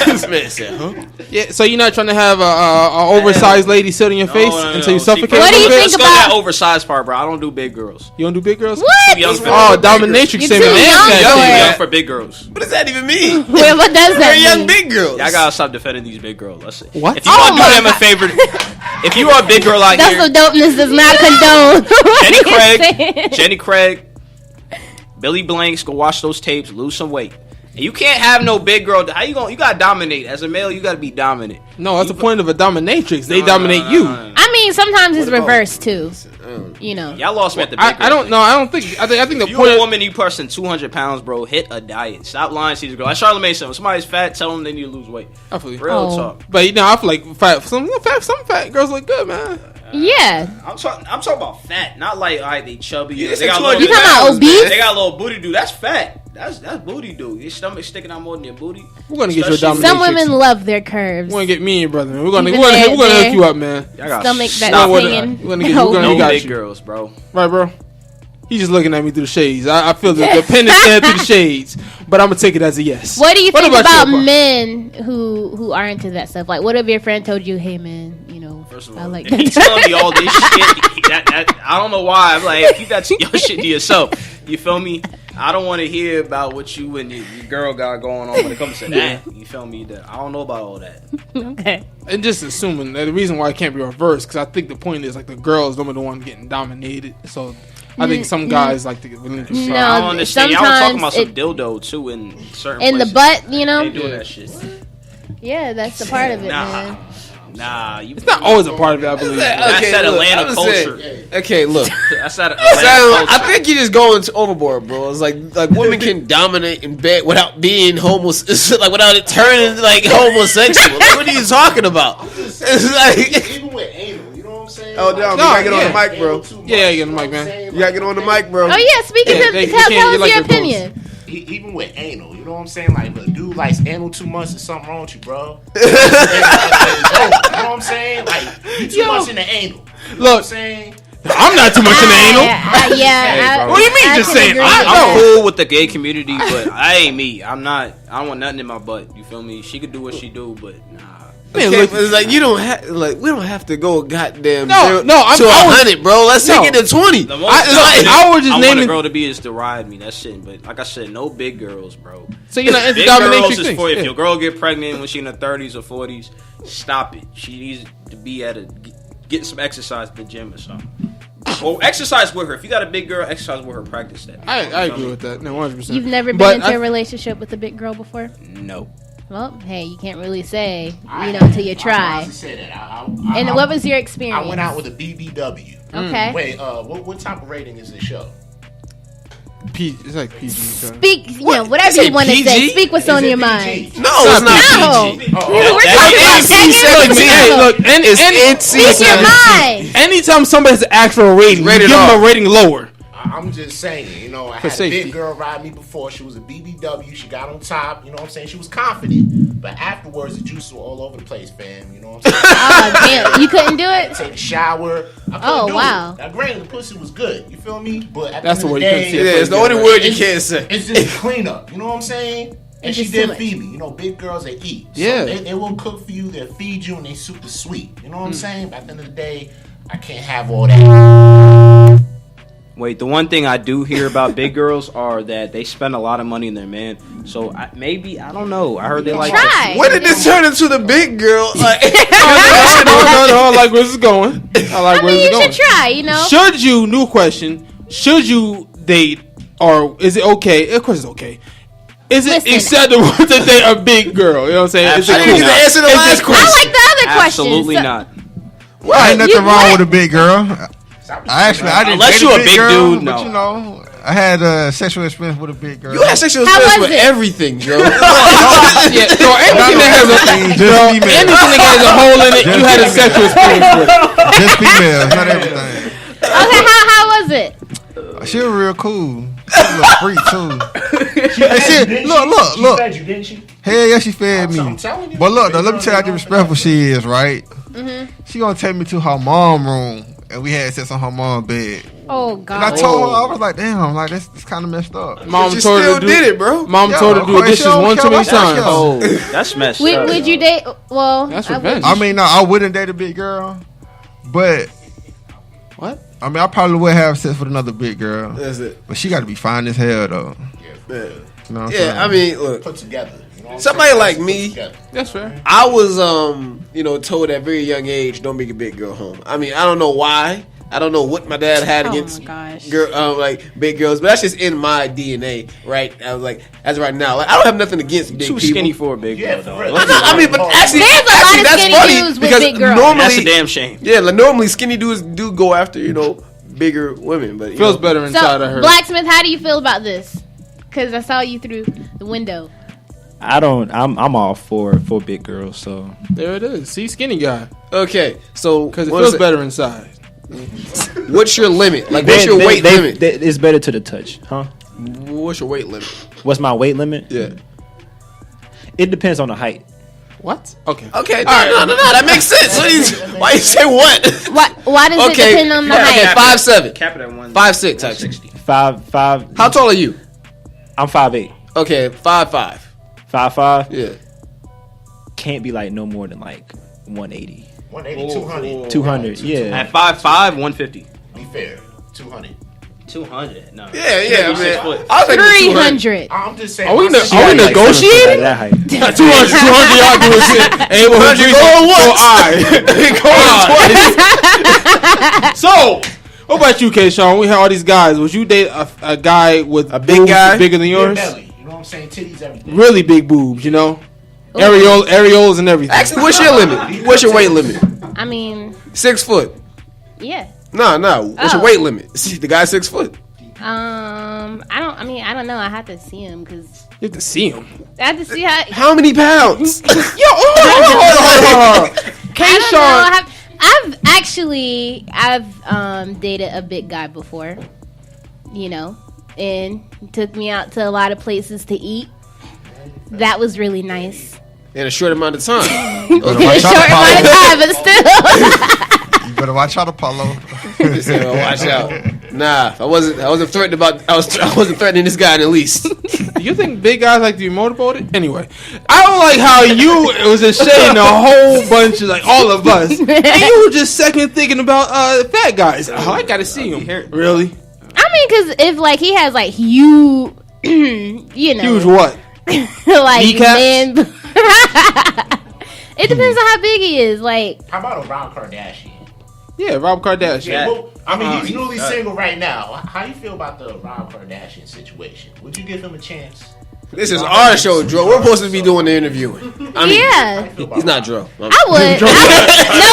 This man said, huh? Yeah, so you're not trying to have a oversized lady sit on your face until you suffocate? What do you think Let's go to that oversized part, bro. I don't do big girls. You don't do big girls? What? Too young for Oh, big dominatrix You're saying too young girls. for Too it. young for big girls. What does that even mean? Wait, what does that They're mean? young big girls. Y'all gotta stop defending these big girls. That's it. What? If you want to do them a favor, if you are a big girl out That's here, what dopeness does not condone. Jenny Craig, Billy Blanks, go watch those tapes, lose some weight. And you can't have no big girl. How you going? You gotta dominate as a male. You gotta be dominant. No, that's the point of a dominatrix. They dominate you. I mean, sometimes it's reversed too. You know. Y'all lost me at the big girl I don't thing. know. I don't think. I think the If you point. a woman, you person 200 pounds, bro, hit a diet. Stop lying to these girls. Like Charlamagne said, when somebody's fat, tell them they need to lose weight. I feel you. Real talk. But you know, I feel like some fat girls look good, man. Yeah. I'm talking about fat, not like they chubby. Yeah, They got you talking about obese? They got a little booty dude. That's fat. That's booty dude. Your stomach sticking out more than your booty. We're gonna get you a Especially- dominatrix. Some women love their curves. We're gonna get me and your brother. Man. We're gonna Even hook you up, man. Y'all gotta Stomach stop that's with hanging. We're gonna get you. No We got big you. girls, bro. Right, bro. He's just looking at me through the shades. I feel the pen is staring through the shades, but I'm gonna take it as a yes. What do you think about you, men who are into that stuff? Like, what if your friend told you, "Hey, man, you know, First of I all, like if he's that." telling me all this shit, I don't know why. I'm like, keep that your shit to yourself. You feel me? I don't want to hear about what you and your girl got going on when it comes to that. You feel me? I don't know about all that. Okay. And just assuming that the reason why it can't be reversed, because I think the point is like the girls don't be the one getting dominated. So I think some guys like to get relinquish. No, I don't understand. Y'all were talking about sometimes some dildo too in certain in the places. butt, you know. They doing that shit. Yeah, that's the part of it, man. Nah, it's not always a part of it. I believe. That's that Atlanta culture. Okay, look. That's that Atlanta culture. I think you're just going overboard, bro. It's like women can dominate in bed without being like without it turning like homosexual. Like, what are you talking about? It's like Even with anal, you know what I'm saying? Oh, damn, you gotta get on the mic, bro. Yeah, get on the mic, man. You gotta get on the mic, bro. Oh yeah, speaking Yeah, to they tell can't us get like your their opinion. Even with anal, you know what I'm saying? Like, if a dude likes anal too much, there's something wrong with you, bro. You know what I'm saying? Like, you too much in the anal. You know what I'm Look, saying? I'm not too much in the anal. Yeah. What do you mean? Just saying. I'm cool with the gay community, but I ain't me. I don't want nothing in my butt. You feel me? She could do what she do, but nah. Okay, but it's like you don't have we don't have to go goddamn No, zero no, I'm- to I was- 100, bro. Let's No. take it to 20. The most I was just want a naming. girl to be is to ride me. That's it. But like I said, no big girls, bro. So you're not into Big girls dominatrix is things. for if Yeah. your girl get pregnant when she in her 30s or 40s, stop it. She needs to be at getting some exercise at the gym or something. Well, exercise with her. If you got a big girl, exercise with her. Practice that. I agree with that. No, 100%. You've never been into a relationship with a big girl before? No. Well, hey, you can't really say, until you try. And what was your experience? I went out with a BBW. Okay. Wait, what type of rating is this show? It's like PG. Speak, whatever you want to say. Speak what's on your mind. No, it's not PG. We're talking about Hey, look, it's Speak your mind. anytime somebody has to ask for a rating, you give them a rating lower. I'm just saying, I had a big girl ride me before. She was a BBW. She got on top. You know what I'm saying? She was confident. But afterwards, the juice was all over the place, fam. You know what I'm saying? Oh, damn. You couldn't do it? Take a shower. Wow. Now, granted, the pussy was good. You feel me? But at That's the the end word of the you day, couldn't see. It's the only word you can't say. It's just cleanup. You know what I'm saying? And she did feed me. Big girls, they eat. So Yeah. They will cook for you. They'll feed you, and they super sweet. You know what I'm saying? But at the end of the day, I can't have all that. Wait, the one thing I do hear about big girls are that they spend a lot of money on their man. So I don't know. I heard they like. When did this turn into the big girl? Like, no, I like where this is going. I like where this is going. You should try, Should you, new question, should you date, or is it okay? Of course it's okay. Is it acceptable to date a big girl? You know what I'm saying? Absolutely not. Answer the last question. I like the other question. Absolutely not. Well, ain't nothing wrong with a big girl. I didn't Unless date you a big big girl, dude, but no. I had a sexual experience with a big girl. You had sexual experience with everything, Joe. Yeah, so anything that has a hole in it, you had a sexual experience with it. Just females, not everything. Okay, how was it? She was real cool. She was a little freak too. Look. She fed you, didn't she? Hell yeah, she fed me. I'm telling you. But look, though, let me tell you how disrespectful she is, right? Mm-hmm. She gonna take me to her mom room, and we had sex on her mom's bed. Oh God! And I told her, I was like, damn, like that's kind of messed up. Mom But you told her still to did it, bro. Mom told her to do okay, dishes she don't one care too many about that, times. Oh, that's messed up. Would you date? Well, That's I revenge. I mean, no, I wouldn't date a big girl, but what? I mean, I probably would have sex with another big girl. That's it. But she got to be fine as hell, though. Yeah. You know what I'm Yeah, saying? I mean, look. Put together. Somebody like me, That's fair. I was, told at a very young age, don't bring a big girl home. I mean, I don't know why. I don't know what my dad had against big girls, but that's just in my DNA, right? I was like, as of right now, like I don't have nothing against big Too people. skinny for a big girl, though. I mean, but actually, There's a lot of that's skinny funny dudes with because big girls. normally That's a damn shame. Yeah, like normally skinny dudes do go after bigger women, but Feels better inside of her. Blacksmith, how do you feel about this? Because I saw you through the window. I'm all for big girls. So there it is. See, skinny guy. Okay, so because it feels better inside. What's your limit? Like, what's your weight limit? It's better to the touch, huh? What's your weight limit? What's my weight limit? Yeah, it depends on the height. What? Okay. Okay. No, that makes sense. Why you say what? Why does it depend on the height? 5'7". Cap it at 5'6", actually. 5'5". How tall are you? I'm 5'8". Okay, 5'5". 5'5". Yeah. Can't be like no more than like 180. 180, 200. 200, yeah. At 5'5", 150. Be fair, 200. 200? No. Yeah, man. 6 foot. I was like 300. I'm just saying. Are we negotiating? That height. 200 y'all doing shit. Ain't able to go once. So, what about you, Kshon? We had all these guys. Would you date a guy with a big guy bigger than yours? Belly. You know what I'm saying? Titties, everything. Really big boobs, areolas and everything. Actually, what's your limit? What's your weight limit? I mean, 6 foot. yeah. No. What's your weight limit? See, the guy's 6 foot. I don't know. I have to see him because You have to see him. I have to see how. How many pounds? Yo, hold on. I don't know. I've dated a big guy before, and took me out to a lot of places to eat. That was really nice. In a short amount of time. In a short amount of time, but still. You better watch out, Apollo. Watch out. Nah, I wasn't threatened I wasn't threatening this guy in the least. Do you think big guys like to be motorboated? Anyway, I don't like how it was a shade a whole bunch of all of us, and you were just second thinking about fat guys. Oh, I gotta see him. Really? I mean, because if he has huge, huge what? Man. It depends on how big he is. How about a Rob Kardashian? Yeah, Rob Kardashian. Yeah, I mean, he's newly single right now. How you feel about the Rob Kardashian situation? Would you give him a chance? This is our show, Dro. We're supposed to be doing the interviewing. I mean, Yeah. he's not Dro. I would. No,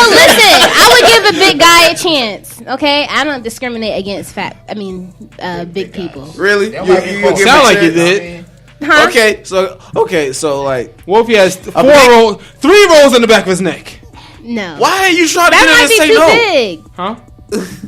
listen. I would give a big guy a chance. Okay, I don't discriminate against big people. Really? You give sound a like you chance? did. Huh? Okay, so like, what if he has 3 rolls in the back of his neck? No. Why are you trying to That get her might to be say too no? big. Huh?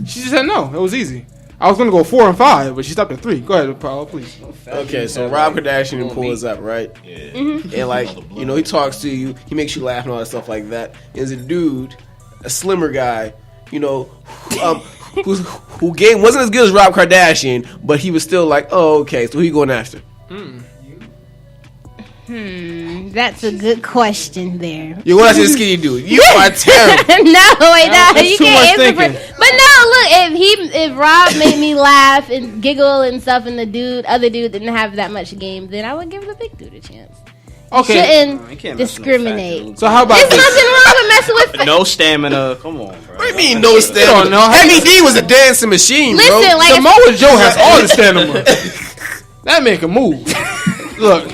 She just said no. It was easy. I was gonna go 4 and 5, but she stopped at 3. Go ahead, Apollo, please. Okay, so Rob Kardashian pulls up, right? Yeah. And like, you know, he talks to you, he makes you laugh and all that stuff like that. There's a dude, a slimmer guy, you know, who wasn't as good as Rob Kardashian, but he was still like, oh, okay, so who you going after? That's a good question there. You want to see a skinny dude? You are terrible. No, wait, no, That's you too much can't answer thinking. But no, look, if Rob made me laugh and giggle and stuff, and the other dude didn't have that much game, then I would give the big dude a chance. Okay. Shouldn't discriminate. So how about There's this? nothing wrong with messing with. No stamina. Come on, bro. What do you mean no stamina? No, Heavy D was a dancing machine, bro. Listen, like Samoa Joe has all the stamina. That man can move. Look,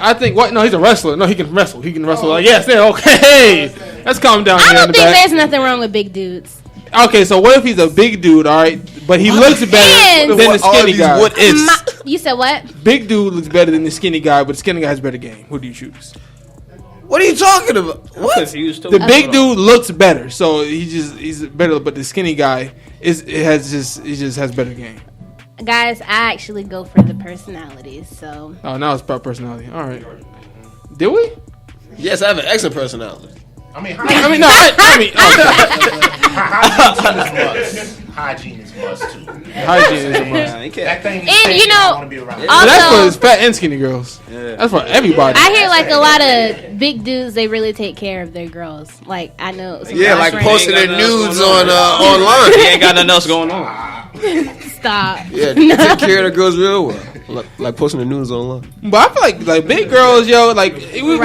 I think no, he's a wrestler. No, he can wrestle. He can wrestle. Like yes, okay. Let's calm down. I here don't in the think back. there's nothing wrong with big dudes. Okay, so what if he's a big dude, all right, but he looks better than the skinny guy? You said what? Big dude looks better than the skinny guy, but the skinny guy has better game. Who do you choose? What are you talking about? What? The big dude looks better, so he's better, but the skinny guy he just has better game. Guys, I actually go for the personalities. So. Oh, now it's about personality. All right. Did we? Yes, I have an excellent personality. Hygiene is must too. Hygiene is a must. That thing And you know, So that's for fat and skinny girls. Yeah. That's for everybody. I hear like a lot of big dudes. They really take care of their girls. Like I know. Some Yeah, like friends- posting their nudes on online. He ain't got nothing else going on. Stop. Yeah, they take care of the girls real well. Like posting the nudes online. But I feel like big girls, yo, like we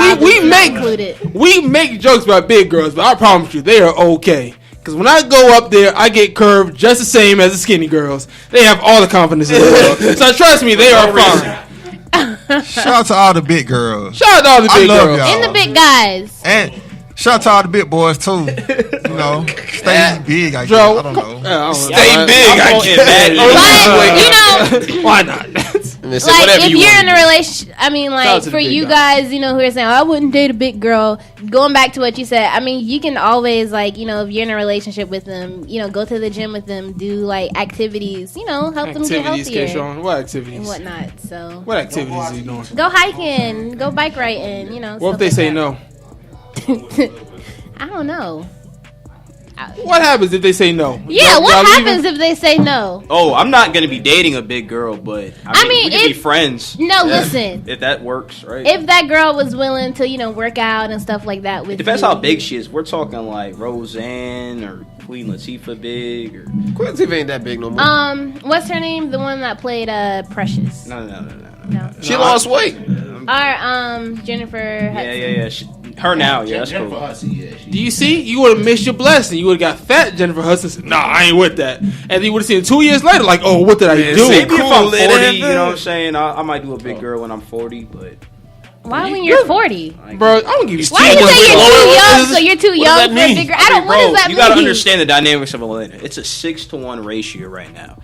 make jokes about big girls, but I promise you they are okay. Because when I go up there, I get curved just the same as the skinny girls. They have all the confidence in the world. So trust me, they are fine. Shout out to all the big girls. Shout out to all the big girls. And the big guys. And shout out to all the big boys too. You know, stay big. I guess. I don't know. Stay big. I guess. Why not? Like if you're in a relationship, I mean, like for you guys, you know, who are saying, oh, I wouldn't date a big girl. Going back to what you said, I mean, you can always like, you know, if you're in a relationship with them, you know, go to the gym with them, do like activities, you know, help them get healthier. Kshon, what activities? And whatnot. So what activities are you doing? Go hiking, go bike riding, you know. What if they say no? I don't know. What happens if they say no? Yeah, what happens if they say no? Oh, I'm not gonna be dating a big girl, but I mean we can be friends. No, listen. If that works, right? If that girl was willing to, you know, work out and stuff like that with It depends you. how big she is. We're talking like Roseanne or Queen Latifah big or Queen Latifah ain't that big no more. What's her name? The one that played Precious. No. She lost weight. Jennifer Hudson. Yeah. Her now, yeah, that's cool. Do you see? You would have missed your blessing. You would have got fat Jennifer Hudson. Said, nah, I ain't with that. And then you would have seen it 2 years later, like, oh, what did I do? Maybe if I'm 40, you know what I'm saying? I might do a big girl when I'm 40, but Why when you're 40? Bro, I don't give you. Why you say you're too young? So you're too young for a big girl? I don't. What does that mean? You gotta understand the dynamics of a millennial. It's a 6-to-1 ratio right now.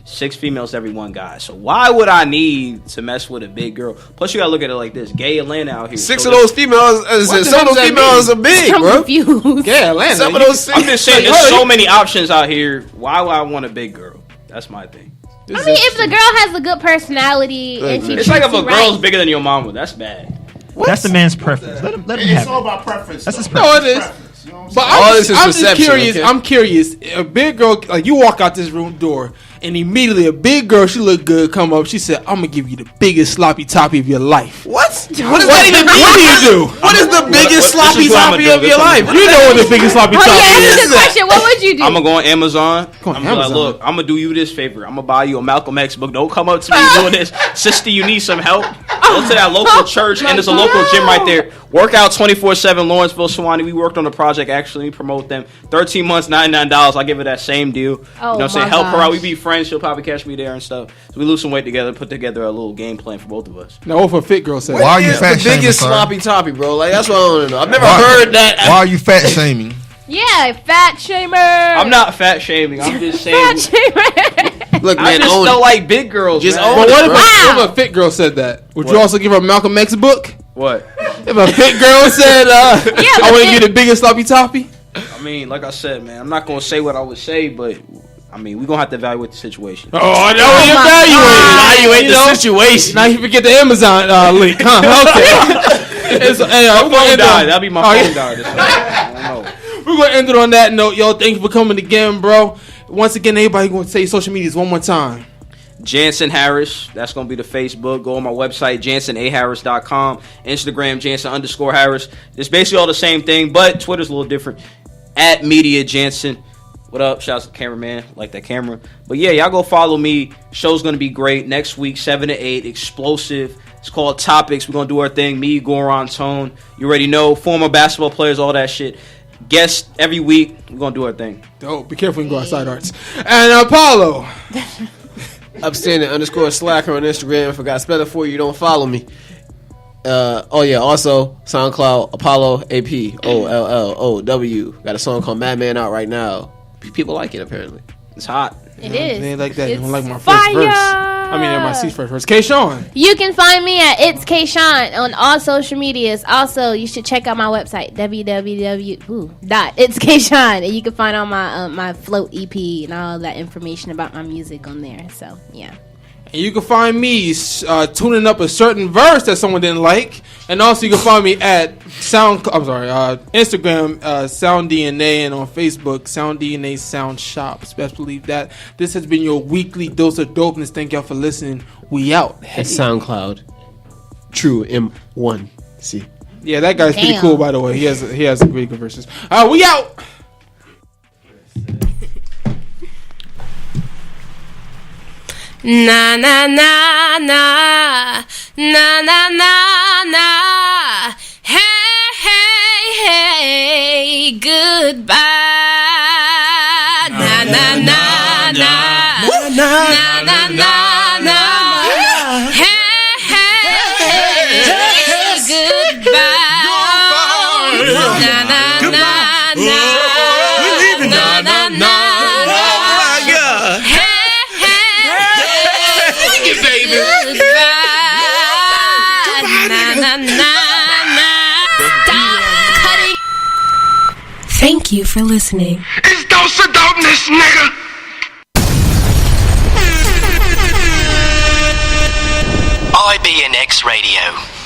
6 females to every 1 guy. So why would I need to mess with a big girl? Plus, you gotta look at it like this: gay Atlanta out here. 6 of those females, some of those females are big, I'm bro. confused. Yeah, Atlanta. Some of those. I'm just saying, there's so many options out here. Why would I want a big girl? That's my thing. I mean, if the girl has a good personality and she It's like if treats a you girl's right. bigger than your mama. That's bad. That's the man's preference. Let him have It's it. all about preference. That's his though. No, preference. it is. But I'm just curious. okay? I'm curious. A big girl, like you walk out this room door, And immediately a big girl, she looked good, come up. She said, I'm going to give you the biggest sloppy toppy of your life. What? What does that even mean? What do you do? What is the biggest sloppy toppy of your life? You know what the biggest sloppy toppy Answer is. the question. What would you do? I'm gonna go on Amazon. Go on I'm gonna be like, Amazon. look, I'm gonna do you this favor. I'm gonna buy you a Malcolm X book. Don't come up to me doing this. Sister, you need some help. Go to that local church, and there's a local gym right there. Work out 24/7, Lawrenceville, Sewanee. We worked on the project, actually. We promote them. 13 months, $99. I'll give her that same deal. You know what I'm saying? Help her out. We be friends. She'll probably catch me there and stuff. So we lose some weight together, put together a little game plan for both of us. Now, what if a fit girl said? Why are you fat the shaming, biggest sir? sloppy toppy, bro? Like, that's what I want to know. I've never heard that. Why are you fat shaming? Yeah, fat shamer. I'm not fat shaming. I'm just saying. Fat shamer. Look, I man, just own don't it. like big girls. Just man. own But it, what bro. if a fit girl said that? Would you What? also give her a Malcolm X book? What? If a fit girl said, I want to give you the biggest sloppy toppy? I mean, like I said, man, I'm not gonna say what I would say, but I mean, we're gonna have to evaluate the situation. Oh, I know we Evaluate the situation. Now you forget the Amazon link, huh? Okay. My phone died. That'll be my phone died. I don't know. We're going to end it on that note. Yo, thank you for coming again, bro. Once again, everybody going to say social medias one more time. Jansen Harris. That's going to be the Facebook. Go on my website, jansenaharris.com. Instagram, Jansen_Harris. It's basically all the same thing, but Twitter's a little different. At Media Jansen. What up? Shouts to the cameraman. Like that camera. But yeah, y'all go follow me. Show's going to be great. Next week, 7 to 8. Explosive. It's called Topics. We're going to do our thing. Me, Goran, Tone. You already know. Former basketball players, all that shit. Guests every week. We're going to do our thing. Dope. Be careful when you go outside arts. And Apollo. Upstanding_slacker on Instagram. If I got to spell it for you, don't follow me. Also SoundCloud, Apollow, APOLLOW. Got a song called Madman out right now. People like it, apparently. It's hot. It is. They like that. You It's don't like my fire. first verse. I mean, MIC's first verse. Kshon. You can find me at It's Kshon on all social medias. Also, you should check out my website, www.itskshon. And you can find all my my Float EP and all that information about my music on there. So, yeah. And you can find me tuning up a certain verse that someone didn't like. And also you can find me at Instagram, SoundDNA, and on Facebook, SoundDNA Sound Shops. Best believe that. This has been your weekly dose of dopeness. Thank y'all for listening. We out. At SoundCloud, True M1. See. Yeah, that guy's pretty cool, by the way. He has really good verses. We out. Na na na na na na na na. Hey hey hey, goodbye. Na na na na na na na na. Hey hey hey, goodbye. Na na na na. We're leaving now. Na na na. Thank you for listening. It's dose of dopeness, nigga. IBNX Radio.